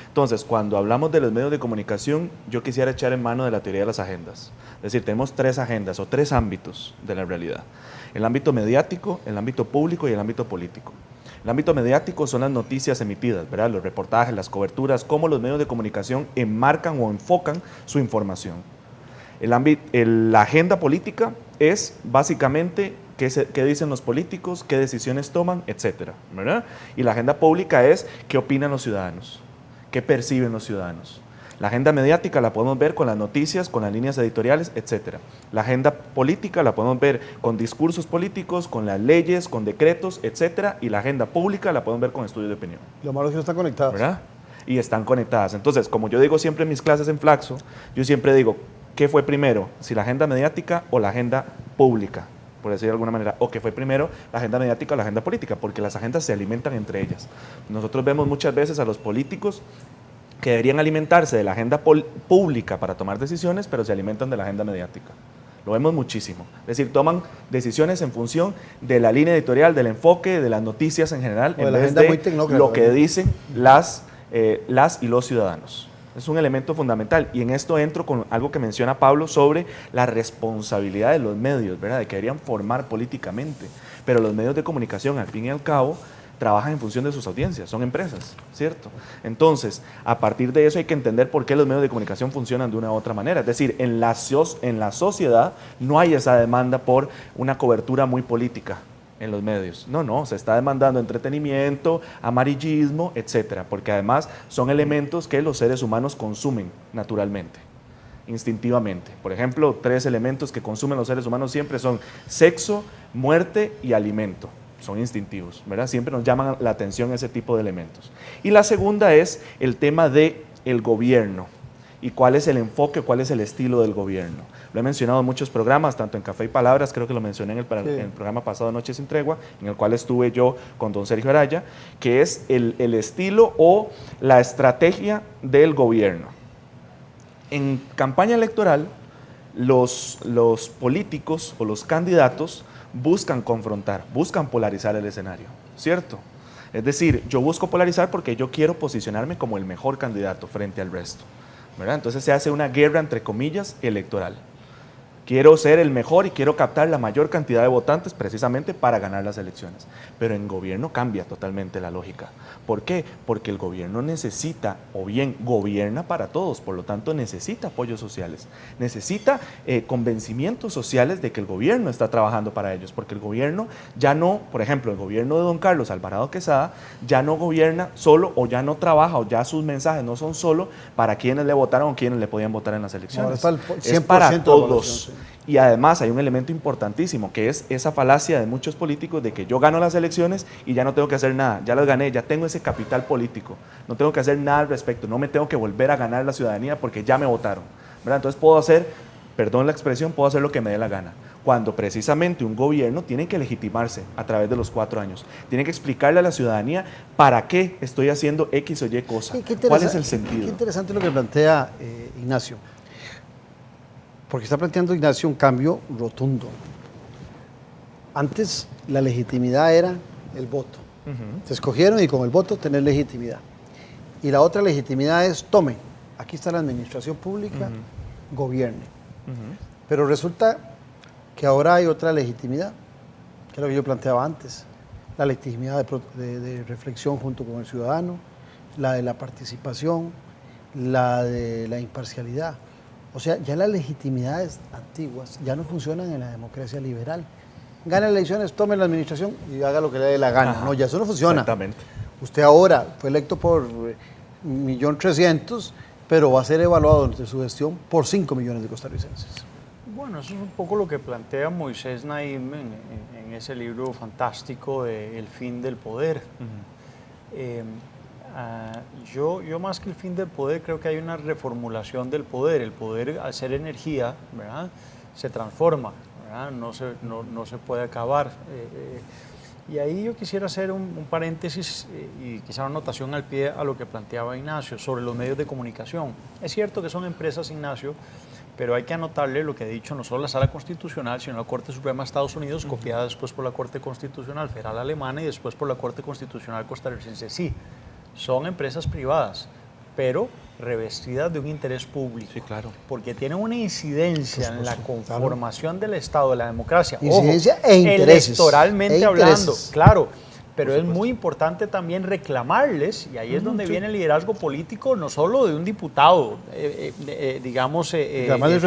Entonces, cuando hablamos de los medios de comunicación, yo quisiera echar en mano de la teoría de las agendas. Es decir, tenemos 3 agendas o 3 ámbitos de la realidad. El ámbito mediático, el ámbito público y el ámbito político. El ámbito mediático son las noticias emitidas, ¿verdad? Los reportajes, las coberturas, cómo los medios de comunicación enmarcan o enfocan su información. La agenda política es básicamente qué dicen los políticos, qué decisiones toman, etcétera, ¿verdad? Y la agenda pública es qué opinan los ciudadanos, qué perciben los ciudadanos. La agenda mediática la podemos ver con las noticias, con las líneas editoriales, etcétera. La agenda política la podemos ver con discursos políticos, con las leyes, con decretos, etcétera. Y la agenda pública la podemos ver con estudios de opinión. Lo malo es que no están conectadas. ¿Verdad? Y están conectadas. Entonces, como yo digo siempre en mis clases en Flaxo, yo siempre digo, ¿qué fue primero? Si la agenda mediática o la agenda pública, por decir de alguna manera, o qué fue primero, la agenda mediática o la agenda política, porque las agendas se alimentan entre ellas. Nosotros vemos muchas veces a los políticos que deberían alimentarse de la agenda pública para tomar decisiones, pero se alimentan de la agenda mediática. Lo vemos muchísimo. Es decir, toman decisiones en función de la línea editorial, del enfoque, de las noticias en general, en vez de lo que dicen las y los ciudadanos. Es un elemento fundamental. Y en esto entro con algo que menciona Pablo sobre la responsabilidad de los medios, ¿verdad? De que deberían formar políticamente. Pero los medios de comunicación, al fin y al cabo, trabajan en función de sus audiencias, son empresas, ¿cierto? Entonces, a partir de eso hay que entender por qué los medios de comunicación funcionan de una u otra manera. Es decir, en la sociedad no hay esa demanda por una cobertura muy política, en los medios. No, se está demandando entretenimiento, amarillismo, etcétera, porque además son elementos que los seres humanos consumen naturalmente, instintivamente. Por ejemplo, 3 elementos que consumen los seres humanos siempre son sexo, muerte y alimento. Son instintivos, ¿verdad? Siempre nos llaman la atención ese tipo de elementos. Y la segunda es el tema del gobierno y cuál es el enfoque, cuál es el estilo del gobierno. Lo he mencionado en muchos programas, tanto en Café y Palabras, creo que lo mencioné en el programa pasado, Noche sin Tregua, en el cual estuve yo con don Sergio Araya, que es el estilo o la estrategia del gobierno. En campaña electoral, los políticos o los candidatos buscan confrontar, buscan polarizar el escenario, ¿cierto? Es decir, yo busco polarizar porque yo quiero posicionarme como el mejor candidato frente al resto, ¿verdad? Entonces se hace una guerra, entre comillas, electoral. Quiero ser el mejor y quiero captar la mayor cantidad de votantes precisamente para ganar las elecciones. Pero en gobierno cambia totalmente la lógica. ¿Por qué? Porque el gobierno necesita, o bien gobierna para todos, por lo tanto necesita apoyos sociales, necesita convencimientos sociales de que el gobierno está trabajando para ellos, porque el gobierno ya no, por ejemplo, el gobierno de don Carlos Alvarado Quesada ya no gobierna solo o ya no trabaja o ya sus mensajes no son solo para quienes le votaron o quienes le podían votar en las elecciones. Es para todos. Y además hay un elemento importantísimo que es esa falacia de muchos políticos de que yo gano las elecciones y ya no tengo que hacer nada, ya las gané, ya tengo ese capital político, no tengo que hacer nada al respecto, no me tengo que volver a ganar la ciudadanía porque ya me votaron, ¿verdad? Entonces puedo hacer, perdón la expresión, puedo hacer lo que me dé la gana. Cuando precisamente un gobierno tiene que legitimarse a través de los 4 años, tiene que explicarle a la ciudadanía para qué estoy haciendo X o Y cosa, cuál es el sentido. Qué interesante lo que plantea Ignacio. Porque está planteando Ignacio un cambio rotundo. Antes la legitimidad era el voto. Se escogieron y con el voto tener legitimidad. Y la otra legitimidad es, tome, aquí está la administración pública, gobierne. Pero resulta que ahora hay otra legitimidad, que es lo que yo planteaba antes. La legitimidad de reflexión junto con el ciudadano, la de la participación, la de la imparcialidad. O sea, ya las legitimidades antiguas ya no funcionan en la democracia liberal. Gana elecciones, tome la administración y haga lo que le dé la gana. No, ya eso no funciona. Exactamente. Usted ahora fue electo por 1.300.000, pero va a ser evaluado durante su gestión por 5 millones de costarricenses. Bueno, eso es un poco lo que plantea Moisés Naim en ese libro fantástico de El fin del poder. Yo más que el fin del poder creo que hay una reformulación del poder. El poder, al ser energía, ¿verdad?, se transforma, ¿verdad? No se puede acabar. Y ahí yo quisiera hacer un paréntesis y quizá una anotación al pie a lo que planteaba Ignacio sobre los medios de comunicación. Es cierto que son empresas, Ignacio, pero hay que anotarle lo que ha dicho no solo la Sala Constitucional, sino la Corte Suprema de Estados Unidos, copiada después por la Corte Constitucional Federal Alemana y después por la Corte Constitucional Costarricense. Sí, son empresas privadas, pero revestidas de un interés público. Sí, claro. Porque tienen una incidencia en la conformación del Estado, de la democracia. Incidencia Ojo, e intereses. Electoralmente hablando, claro. Pero es muy importante también reclamarles, y ahí es donde viene el liderazgo político, no solo de un diputado,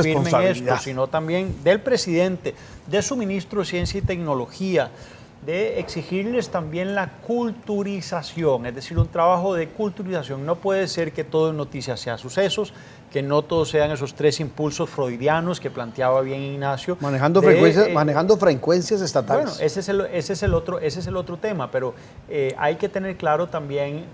firme en esto, sino también del presidente, de su ministro de Ciencia y Tecnología, de exigirles también la culturización, es decir, un trabajo de culturización. No puede ser que todo en noticias sea sucesos, que no todos sean esos 3 impulsos freudianos que planteaba bien Ignacio. Manejando frecuencias estatales. Bueno, ese es el otro tema, pero hay que tener claro también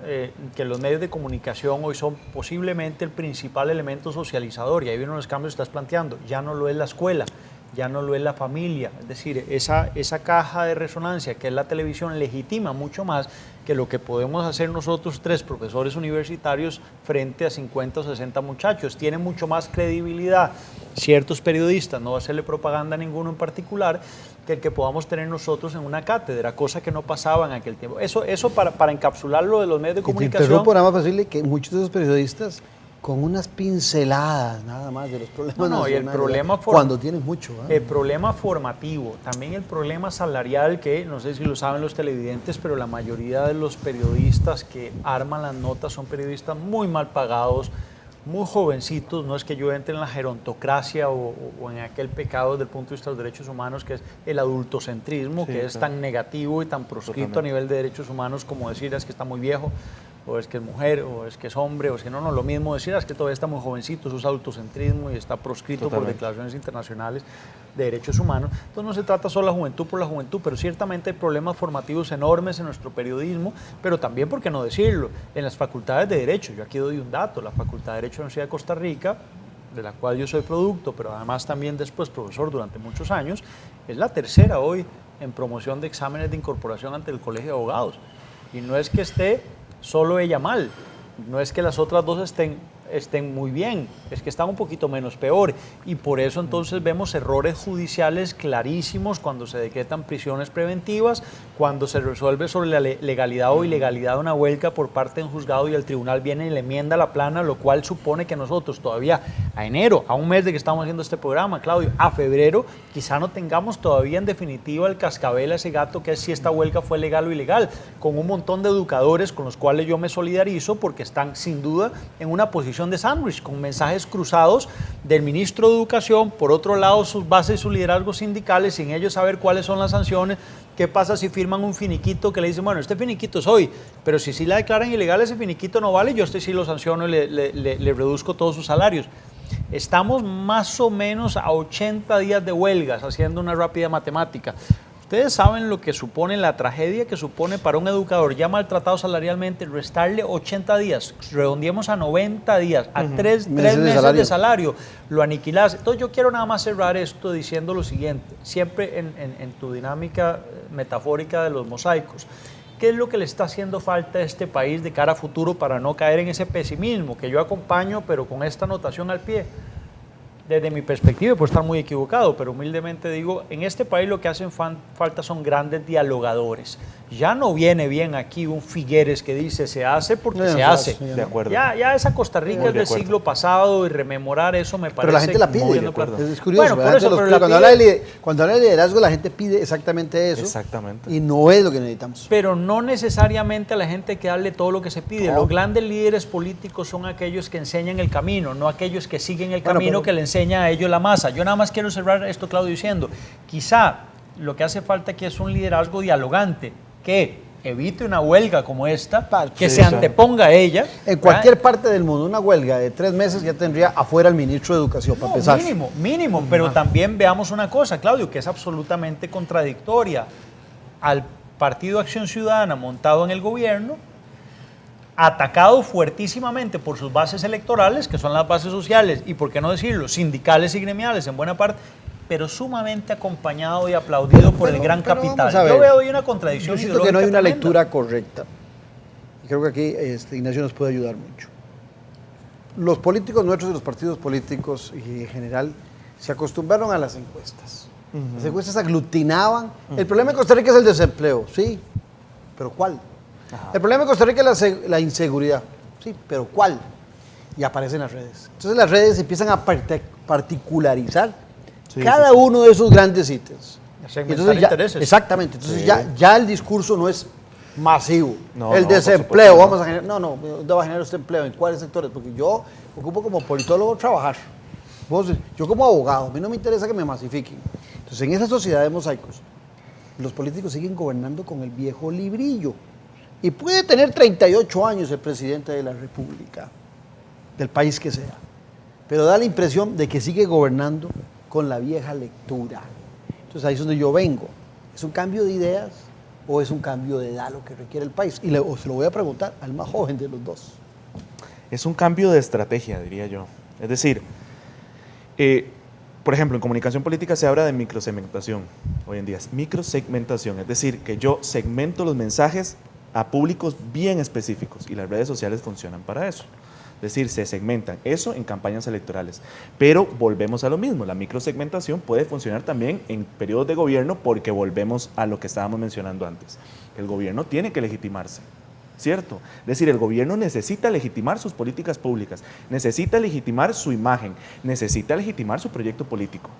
que los medios de comunicación hoy son posiblemente el principal elemento socializador, y ahí vienen los cambios que estás planteando. Ya no lo es la escuela, ya no lo es la familia, es decir, esa caja de resonancia que es la televisión legitima mucho más que lo que podemos hacer nosotros 3 profesores universitarios frente a 50 o 60 muchachos. Tiene mucho más credibilidad ciertos periodistas, no va a hacerle propaganda a ninguno en particular, que el que podamos tener nosotros en una cátedra, cosa que no pasaba en aquel tiempo. Eso para encapsularlo de los medios de comunicación. Y te interrumpo nada más para decirle que muchos de esos periodistas con unas pinceladas nada más de los problemas nacionales, y el problema cuando tienes mucho. El problema formativo, también el problema salarial, que no sé si lo saben los televidentes, pero la mayoría de los periodistas que arman las notas son periodistas muy mal pagados, muy jovencitos, no es que yo entre en la gerontocracia o en aquel pecado desde el punto de vista de los derechos humanos que es el adultocentrismo, que es tan negativo y tan proscrito a nivel de derechos humanos como decir es que está muy viejo, o es que es mujer, o es que es hombre, o es que no, lo mismo decir es que todavía está muy jovencito, eso es adultocentrismo y está proscrito por declaraciones internacionales de derechos humanos. Entonces no se trata solo de la juventud por la juventud, pero ciertamente hay problemas formativos enormes en nuestro periodismo, pero también, ¿por qué no decirlo?, en las facultades de Derecho. Yo aquí doy un dato, la Facultad de Derecho de la Universidad de Costa Rica, de la cual yo soy producto, pero además también después profesor durante muchos años, es la tercera hoy en promoción de exámenes de incorporación ante el Colegio de Abogados. Y no es que esté solo ella mal, no es que las otras dos estén muy bien, es que están un poquito menos peor, y por eso entonces vemos errores judiciales clarísimos cuando se decretan prisiones preventivas, cuando se resuelve sobre la legalidad o ilegalidad de una huelga por parte de un juzgado y el tribunal viene y le enmienda la plana, lo cual supone que nosotros todavía a enero, a un mes de que estamos haciendo este programa, Claudio, a febrero quizá no tengamos todavía en definitiva el cascabel a ese gato que es si esta huelga fue legal o ilegal, con un montón de educadores con los cuales yo me solidarizo porque están sin duda en una posición de sándwich, con mensajes cruzados del ministro de Educación, por otro lado sus bases y sus liderazgos sindicales, sin ellos saber cuáles son las sanciones. ¿Qué pasa si firman un finiquito que le dicen, bueno, este finiquito es hoy, pero si sí la declaran ilegal, ese finiquito no vale, yo este sí lo sanciono y le reduzco todos sus salarios? Estamos más o menos a 80 días de huelgas, haciendo una rápida matemática. Ustedes saben lo que supone, la tragedia que supone para un educador ya maltratado salarialmente, restarle 80 días, redondeemos a 90 días, a 3 meses de salario, lo aniquilas. Entonces yo quiero nada más cerrar esto diciendo lo siguiente, siempre en tu dinámica metafórica de los mosaicos. ¿Qué es lo que le está haciendo falta a este país de cara a futuro para no caer en ese pesimismo que yo acompaño, pero con esta anotación al pie? Desde mi perspectiva, puedo estar muy equivocado, pero humildemente digo, en este país lo que hacen falta son grandes dialogadores. Ya no viene bien aquí un Figueres que dice se hace porque se hace. De acuerdo. Ya esa Costa Rica es del siglo pasado y rememorar eso me parece... Pero la gente la pide. Es curioso. Bueno, por eso, cuando habla de liderazgo la gente pide exactamente eso. Exactamente. Y no es lo que necesitamos. Pero no necesariamente a la gente hay que darle todo lo que se pide. Los grandes líderes políticos son aquellos que enseñan el camino, no aquellos que siguen el camino que le enseña a ellos la masa. Yo nada más quiero cerrar esto, Claudio, diciendo, quizá lo que hace falta aquí es un liderazgo dialogante, que evite una huelga como esta, que se anteponga a ella. En cualquier parte del mundo, una huelga de 3 meses ya tendría afuera el ministro de Educación, para empezar. Mínimo, pero también veamos una cosa, Claudio, que es absolutamente contradictoria. Al Partido Acción Ciudadana montado en el gobierno, atacado fuertísimamente por sus bases electorales, que son las bases sociales, y por qué no decirlo, sindicales y gremiales en buena parte, pero sumamente acompañado y aplaudido por el gran capital. Yo veo ahí una contradicción ideológica. Yo siento que no hay una lectura correcta. Y creo que aquí Ignacio nos puede ayudar mucho. Los políticos nuestros y los partidos políticos y en general se acostumbraron a las encuestas. Las encuestas aglutinaban. El problema de Costa Rica es el desempleo, sí, pero ¿cuál? El problema de Costa Rica es la inseguridad, sí, pero ¿cuál? Y aparecen las redes. Entonces las redes empiezan a particularizar cada uno de esos grandes ítems. Entonces intereses. Exactamente. Entonces ya el discurso no es masivo. El desempleo, vamos a generar. ¿Dónde va a generar usted empleo? ¿En cuáles sectores? Porque yo ocupo como politólogo trabajar. Yo como abogado, a mí no me interesa que me masifiquen. Entonces en esa sociedad de mosaicos, los políticos siguen gobernando con el viejo librillo. Y puede tener 38 años el presidente de la República, del país que sea, pero da la impresión de que sigue gobernando con la vieja lectura. Entonces ahí es donde yo vengo. ¿Es un cambio de ideas o es un cambio de edad lo que requiere el país? Y se lo voy a preguntar al más joven de los dos. Es un cambio de estrategia, diría yo. Es decir, por ejemplo, en comunicación política se habla de microsegmentación. Hoy en día es microsegmentación, es decir, que yo segmento los mensajes a públicos bien específicos y las redes sociales funcionan para eso. Es decir, se segmentan eso en campañas electorales. Pero volvemos a lo mismo, la microsegmentación puede funcionar también en periodos de gobierno porque volvemos a lo que estábamos mencionando antes. El gobierno tiene que legitimarse, ¿cierto? Es decir, el gobierno necesita legitimar sus políticas públicas, necesita legitimar su imagen, necesita legitimar su proyecto político,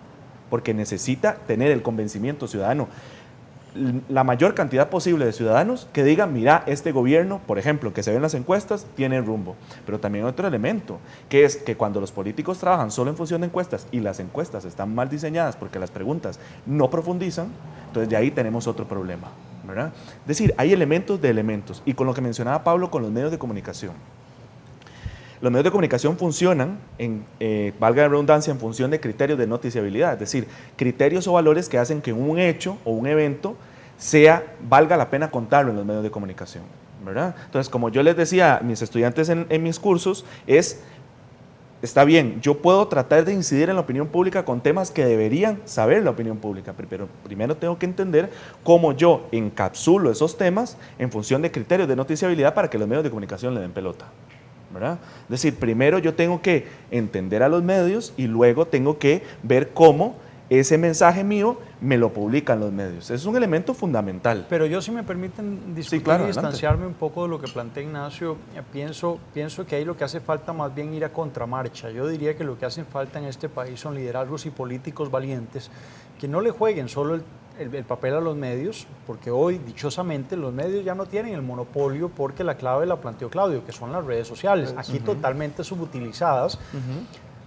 porque necesita tener el convencimiento ciudadano. la mayor cantidad posible de ciudadanos que digan, mira, este gobierno, por ejemplo, que se ve en las encuestas, tiene rumbo. Pero también otro elemento, que es que cuando los políticos trabajan solo en función de encuestas y las encuestas están mal diseñadas porque las preguntas no profundizan, entonces de ahí tenemos otro problema, ¿verdad? Es decir, hay elementos de elementos. Y con lo que mencionaba Pablo, con los medios de comunicación. Los medios de comunicación funcionan, valga la redundancia, en función de criterios de noticiabilidad, es decir, criterios o valores que hacen que un hecho o un evento valga la pena contarlo en los medios de comunicación, ¿verdad? Entonces, como yo les decía a mis estudiantes en mis cursos, está bien, yo puedo tratar de incidir en la opinión pública con temas que deberían saber la opinión pública, pero primero tengo que entender cómo yo encapsulo esos temas en función de criterios de noticiabilidad para que los medios de comunicación le den pelota, ¿verdad? Es decir, primero yo tengo que entender a los medios y luego tengo que ver cómo ese mensaje mío me lo publican los medios. Es un elemento fundamental. Pero yo, si me permiten discutir, sí, claro, y distanciarme un poco de lo que plantea Ignacio, pienso que ahí lo que hace falta más bien ir a contramarcha. Yo diría que lo que hace falta en este país son liderazgos y políticos valientes que no le jueguen solo el papel a los medios, porque hoy, dichosamente, los medios ya no tienen el monopolio porque la clave la planteó Claudio, que son las redes sociales, aquí totalmente subutilizadas.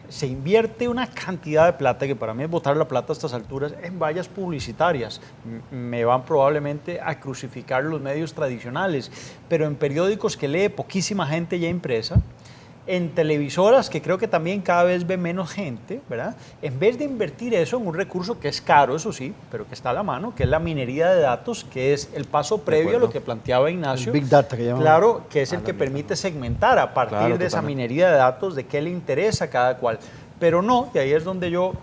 Se invierte una cantidad de plata, que para mí es botar la plata a estas alturas, en vallas publicitarias. Me van probablemente a crucificar los medios tradicionales, pero en periódicos que lee poquísima gente ya impresa, en televisoras que creo que también cada vez ve menos gente, ¿verdad? En vez de invertir eso en un recurso que es caro, eso sí, pero que está a la mano, que es la minería de datos, que es el paso previo a lo que planteaba Ignacio. El Big Data que llamamos. Claro, que es el que permite segmentar a partir de esa minería de datos de qué le interesa a cada cual. Pero no, y ahí es donde yo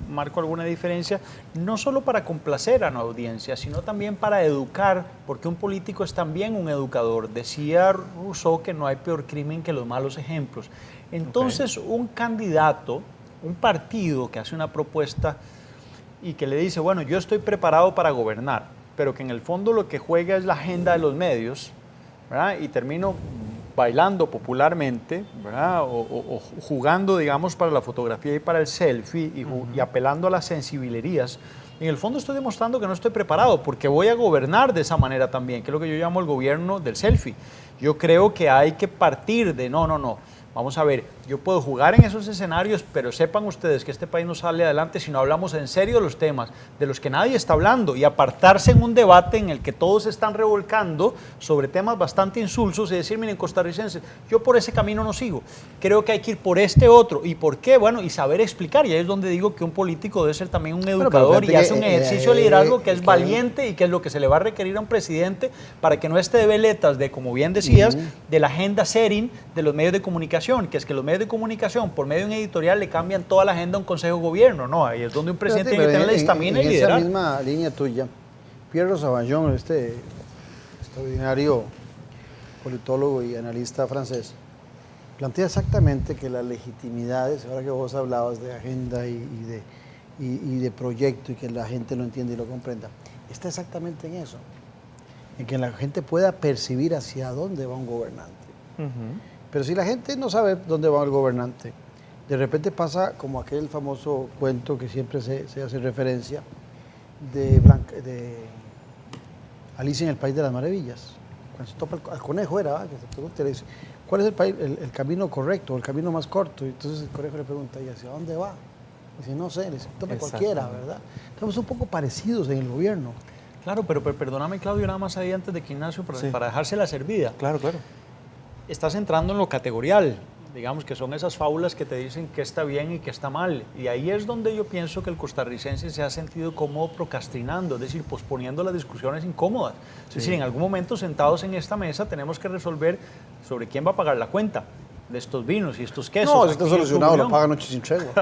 marco alguna diferencia, no solo para complacer a la audiencia, sino también para educar, porque un político es también un educador. Decía Rousseau que no hay peor crimen que los malos ejemplos. Entonces, un candidato, un partido que hace una propuesta y que le dice, bueno, yo estoy preparado para gobernar, pero que en el fondo lo que juega es la agenda de los medios, ¿verdad? Y termino bailando popularmente, ¿verdad? O jugando, digamos, para la fotografía y para el selfie y apelando a las sensibilerías. En el fondo estoy demostrando que no estoy preparado porque voy a gobernar de esa manera también, que es lo que yo llamo el gobierno del selfie. Yo creo que hay que partir de no. Vamos a ver, yo puedo jugar en esos escenarios, pero sepan ustedes que este país no sale adelante si no hablamos en serio de los temas de los que nadie está hablando y apartarse en un debate en el que todos están revolcando sobre temas bastante insulsos y decir, miren, costarricenses, yo por ese camino no sigo, creo que hay que ir por este otro. ¿Y por qué? Bueno, y saber explicar, y ahí es donde digo que un político debe ser también un educador y hace un ejercicio de liderazgo que es valiente y que es lo que se le va a requerir a un presidente para que no esté de veletas de, como bien decías, de la agenda setting de los medios de comunicación, que es que los medios de comunicación, por medio de un editorial, le cambian toda la agenda a un consejo de gobierno. No, ahí es donde un presidente tiene que tener la estamina y liderar. En esa misma línea tuya, Pierre Rosaballon, este extraordinario politólogo y analista francés, plantea exactamente que las legitimidades, ahora que vos hablabas de agenda y de proyecto y que la gente lo entiende y lo comprenda, está exactamente en eso, en que la gente pueda percibir hacia dónde va un gobernante. Pero si la gente no sabe dónde va el gobernante, de repente pasa como aquel famoso cuento que siempre se hace referencia de Alicia en el País de las Maravillas. Cuando se topa al conejo que se pregunta, le dice, ¿cuál es el camino correcto, el camino más corto? Y entonces el conejo le pregunta, ¿y hacia dónde va? Y dice, no sé, le dice, tome cualquiera, ¿verdad? Estamos un poco parecidos en el gobierno. Claro, pero perdóname, Claudio, nada más ahí antes de que Ignacio, para dejarse la servida. Claro. Estás entrando en lo categorial, digamos que son esas fábulas que te dicen qué está bien y qué está mal. Y ahí es donde yo pienso que el costarricense se ha sentido cómodo procrastinando, es decir, posponiendo las discusiones incómodas. Es decir, en algún momento sentados en esta mesa tenemos que resolver sobre quién va a pagar la cuenta de estos vinos y estos quesos. No, está solucionado, lo pagan noche sin tregua.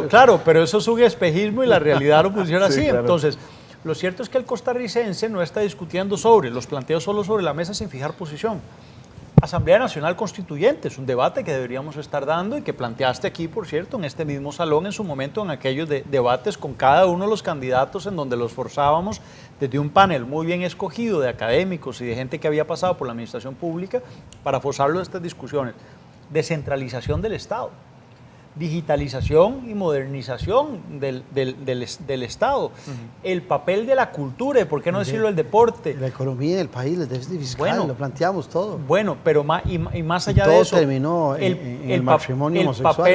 Claro, pero eso es un espejismo y la realidad no funciona así. Claro. Entonces, lo cierto es que el costarricense no está discutiendo los planteos solo sobre la mesa sin fijar posición. Asamblea Nacional Constituyente es un debate que deberíamos estar dando y que planteaste aquí, por cierto, en este mismo salón en su momento, en aquellos debates con cada uno de los candidatos en donde los forzábamos desde un panel muy bien escogido de académicos y de gente que había pasado por la administración pública para forzarlo a estas discusiones. Descentralización del Estado. digitalización y modernización del Estado, el papel de la cultura, y por qué no decirlo el deporte. La economía del país, el déficit fiscal, lo planteamos todo. Bueno, pero más allá de eso, terminó en el matrimonio homosexual.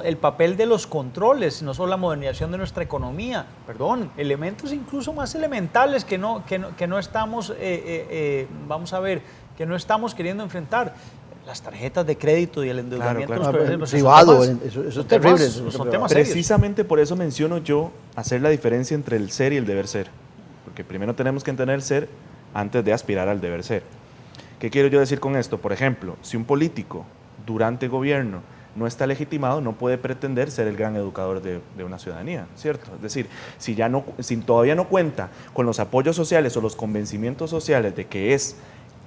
El papel de los controles, no solo la modernización de nuestra economía, elementos incluso más elementales que no estamos, vamos a ver, que no estamos queriendo enfrentar. Las tarjetas de crédito y el endeudamiento privado, eso es terrible. Son temas serios. Precisamente por eso menciono yo hacer la diferencia entre el ser y el deber ser. Porque primero tenemos que entender el ser antes de aspirar al deber ser. ¿Qué quiero yo decir con esto? Por ejemplo, si un político durante gobierno no está legitimado, no puede pretender ser el gran educador de una ciudadanía, ¿cierto? Es decir, si todavía no cuenta con los apoyos sociales o los convencimientos sociales de que es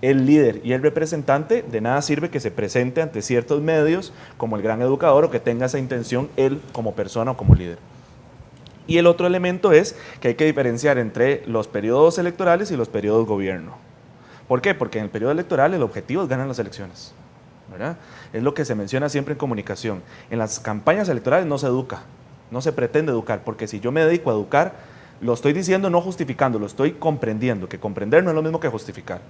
el líder y el representante, de nada sirve que se presente ante ciertos medios como el gran educador o que tenga esa intención él como persona o como líder. Y el otro elemento es que hay que diferenciar entre los periodos electorales y los periodos gobierno. ¿Por qué? Porque en el periodo electoral el objetivo es ganar las elecciones, ¿verdad? Es lo que se menciona siempre en comunicación. En las campañas electorales no se educa, no se pretende educar, porque si yo me dedico a educar, lo estoy diciendo no justificando, lo estoy comprendiendo, que comprender no es lo mismo que justificar.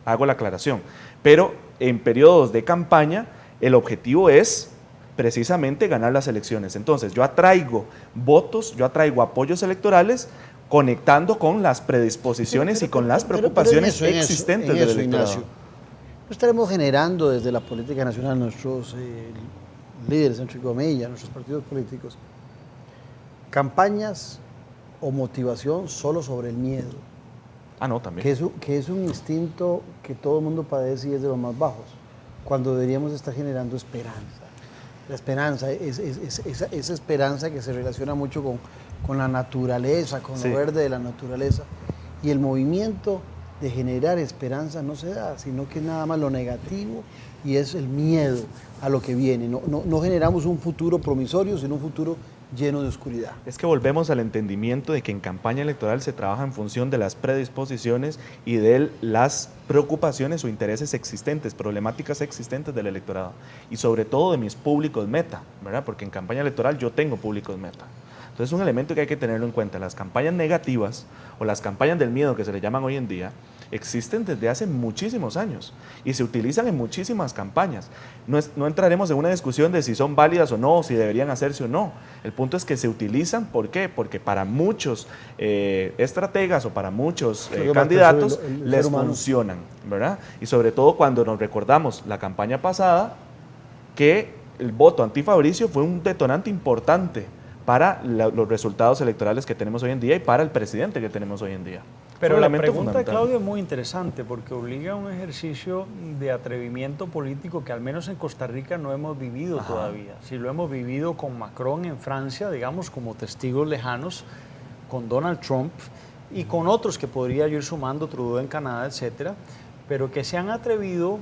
Hago la aclaración, pero en periodos de campaña el objetivo es precisamente ganar las elecciones. Entonces yo atraigo votos, yo atraigo apoyos electorales conectando con las predisposiciones y con las preocupaciones existentes del electorado. Ignacio, no estaremos generando desde la política nacional nuestros líderes, entre comillas, nuestros partidos políticos, campañas o motivación solo sobre el miedo. No, también. Que es un instinto que todo el mundo padece y es de los más bajos, cuando deberíamos estar generando esperanza. La esperanza, esa esperanza que se relaciona mucho con la naturaleza, con lo verde de la naturaleza. Y el movimiento de generar esperanza no se da, sino que es nada más lo negativo y es el miedo a lo que viene. No generamos un futuro promisorio, sino un futuro lleno de oscuridad. Es que volvemos al entendimiento de que en campaña electoral se trabaja en función de las predisposiciones y de las preocupaciones o intereses existentes, problemáticas existentes del electorado y sobre todo de mis públicos meta, ¿verdad? Porque en campaña electoral yo tengo públicos meta. Entonces es un elemento que hay que tenerlo en cuenta. Las campañas negativas o las campañas del miedo que se le llaman hoy en día existen desde hace muchísimos años y se utilizan en muchísimas campañas. No entraremos en una discusión de si son válidas o no, si deberían hacerse o no. El punto es que se utilizan, ¿por qué? Porque para muchos estrategas o para muchos candidatos les funcionan, ¿verdad? Y sobre todo cuando nos recordamos la campaña pasada, que el voto anti-Fabricio fue un detonante importante para los resultados electorales que tenemos hoy en día y para el presidente que tenemos hoy en día. Pero la pregunta de Claudio es muy interesante porque obliga a un ejercicio de atrevimiento político que al menos en Costa Rica no hemos vivido todavía. Si lo hemos vivido con Macron en Francia, digamos, como testigos lejanos, con Donald Trump y con otros que podría yo ir sumando, Trudeau en Canadá, etcétera, pero que se han atrevido,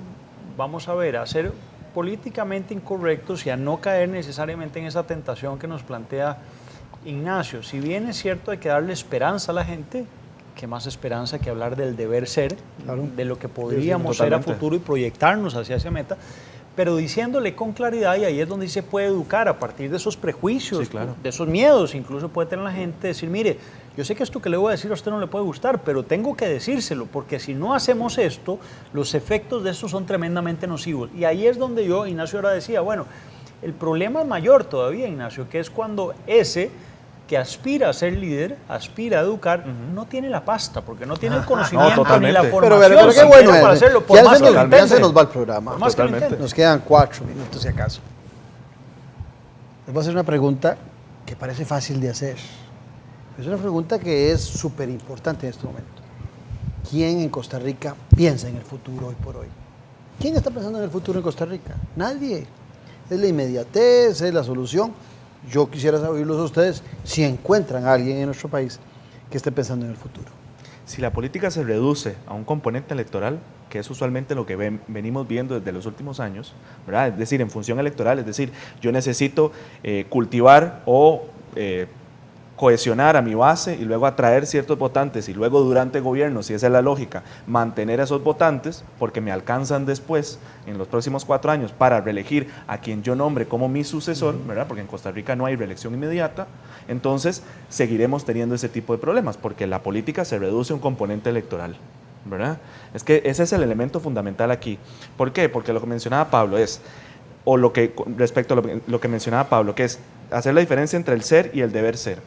vamos a ver, a ser políticamente incorrectos y a no caer necesariamente en esa tentación que nos plantea Ignacio. Si bien es cierto hay que darle esperanza a la gente, ¿qué más esperanza que hablar del deber ser, de lo que podríamos ser a futuro y proyectarnos hacia esa meta? Pero diciéndole con claridad, y ahí es donde se puede educar a partir de esos prejuicios, de esos miedos, incluso puede tener la gente decir, mire, yo sé que esto que le voy a decir a usted no le puede gustar, pero tengo que decírselo, porque si no hacemos esto, los efectos de esto son tremendamente nocivos. Y ahí es donde yo, Ignacio ahora decía, bueno, el problema es mayor todavía, Ignacio, que es cuando ese que aspira a ser líder, aspira a educar, no tiene la pasta, porque no tiene el conocimiento ni la formación. Pero qué bueno, para hacerlo, por ya se nos va el programa. Nos quedan 4 minutos si acaso. Les voy a hacer una pregunta que parece fácil de hacer. Es una pregunta que es súper importante en este momento. ¿Quién en Costa Rica piensa en el futuro hoy por hoy? ¿Quién está pensando en el futuro en Costa Rica? Nadie. Es la inmediatez, es la solución. Yo quisiera oírlos a ustedes si encuentran a alguien en nuestro país que esté pensando en el futuro. Si la política se reduce a un componente electoral, que es usualmente lo que venimos viendo desde los últimos años, ¿verdad? Es decir, en función electoral, es decir, yo necesito cultivar o cohesionar a mi base y luego atraer ciertos votantes y luego durante el gobierno, si esa es la lógica, mantener a esos votantes porque me alcanzan después, en los próximos 4 años, para reelegir a quien yo nombre como mi sucesor, ¿verdad? Porque en Costa Rica no hay reelección inmediata, entonces seguiremos teniendo ese tipo de problemas porque la política se reduce a un componente electoral, ¿verdad? Es que ese es el elemento fundamental aquí. ¿Por qué? Porque lo que mencionaba Pablo es, respecto a lo que mencionaba Pablo, que es hacer la diferencia entre el ser y el deber ser.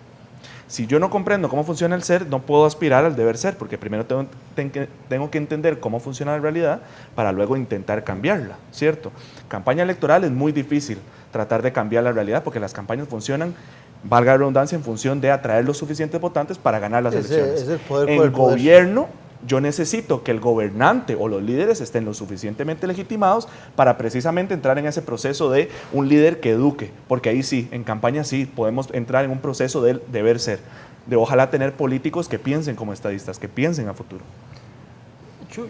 Si yo no comprendo cómo funciona el ser, no puedo aspirar al deber ser, porque primero tengo que entender cómo funciona la realidad para luego intentar cambiarla, ¿cierto? Campaña electoral es muy difícil tratar de cambiar la realidad porque las campañas funcionan, valga la redundancia, en función de atraer los suficientes votantes para ganar las elecciones. En el gobierno, yo necesito que el gobernante o los líderes estén lo suficientemente legitimados para precisamente entrar en ese proceso de un líder que eduque, porque ahí sí, en campaña sí, podemos entrar en un proceso del deber ser, de ojalá tener políticos que piensen como estadistas, que piensen a futuro.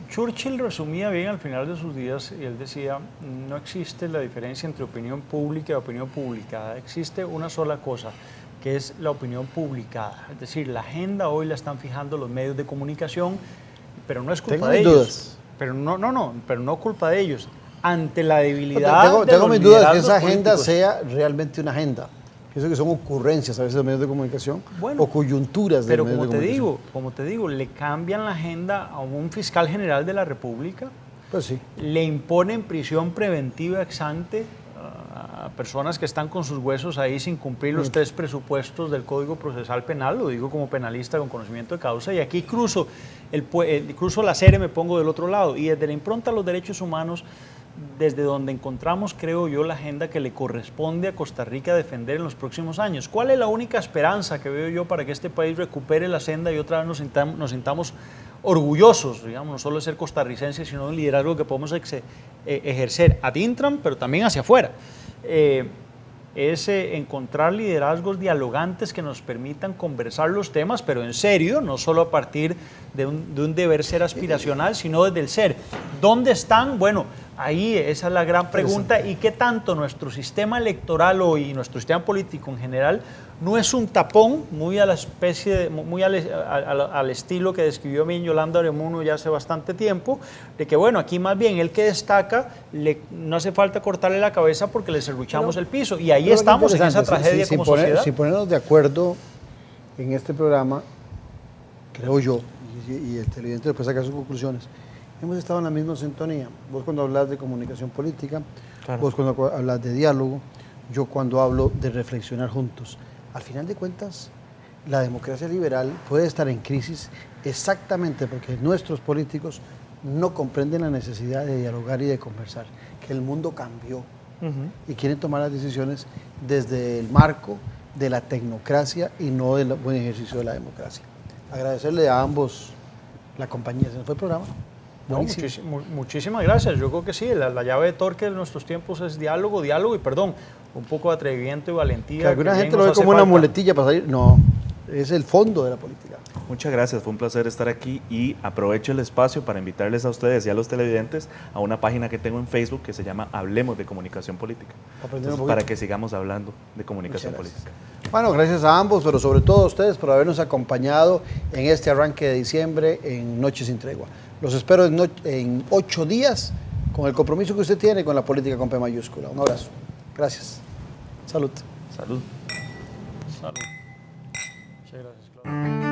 Churchill resumía bien al final de sus días y él decía, no existe la diferencia entre opinión pública y opinión publicada, existe una sola cosa, que es la opinión publicada. Es decir, la agenda hoy la están fijando los medios de comunicación, pero no es culpa de ellos. Dudas. Pero no culpa de ellos. Ante la debilidad tengo mis dudas de que esa agenda sea realmente una agenda. Pienso que son ocurrencias a veces de los medios de comunicación o coyunturas de los medios de comunicación. Pero como te digo, le cambian la agenda a un fiscal general de la República, pues sí. Le imponen prisión preventiva ex ante a personas que están con sus huesos ahí sin cumplir los 3 presupuestos del Código Procesal Penal, lo digo como penalista con conocimiento de causa, y aquí cruzo la serie, me pongo del otro lado, y desde la impronta a los derechos humanos, desde donde encontramos, creo yo, la agenda que le corresponde a Costa Rica defender en los próximos años. ¿Cuál es la única esperanza que veo yo para que este país recupere la senda y otra vez nos sintamos orgullosos, digamos, no solo de ser costarricenses, sino de un liderazgo que podemos ejercer ad intram, pero también hacia afuera? Es encontrar liderazgos dialogantes que nos permitan conversar los temas, pero en serio, no solo a partir de un deber ser aspiracional, sino desde el ser. ¿Dónde están? Bueno, ahí esa es la gran pregunta. ¿Y qué tanto nuestro sistema electoral hoy y nuestro sistema político en general no es un tapón muy a la especie, muy al estilo que describió bien Yolanda Oremuno ya hace bastante tiempo, de que bueno, aquí más bien el que destaca, no hace falta cortarle la cabeza porque le serruchamos el piso, y ahí estamos en esa tragedia como sociedad. Si ponernos de acuerdo en este programa, creo yo, y el televidente después saca sus conclusiones, hemos estado en la misma sintonía. Vos cuando hablas de comunicación política, claro. Vos cuando hablas de diálogo, yo cuando hablo de reflexionar juntos. Al final de cuentas, la democracia liberal puede estar en crisis exactamente porque nuestros políticos no comprenden la necesidad de dialogar y de conversar, que el mundo cambió y quieren tomar las decisiones desde el marco de la tecnocracia y no del buen ejercicio de la democracia. Agradecerle a ambos la compañía. ¿Se nos fue el programa? No, muchísimas gracias. Yo creo que sí, la llave de torque de nuestros tiempos es diálogo y perdón, un poco de atrevimiento y valentía. Que alguna gente lo ve como una muletilla para salir. No, es el fondo de la política. Muchas gracias, fue un placer estar aquí y aprovecho el espacio para invitarles a ustedes y a los televidentes a una página que tengo en Facebook que se llama Hablemos de Comunicación Política. Entonces, para que sigamos hablando de comunicación política. Bueno, gracias a ambos, pero sobre todo a ustedes por habernos acompañado en este arranque de diciembre en Noche Sin Tregua. Los espero en 8 días con el compromiso que usted tiene con la política con P mayúscula. Un abrazo. Gracias. Salud. Salud. Salud. Muchas gracias, Claudio.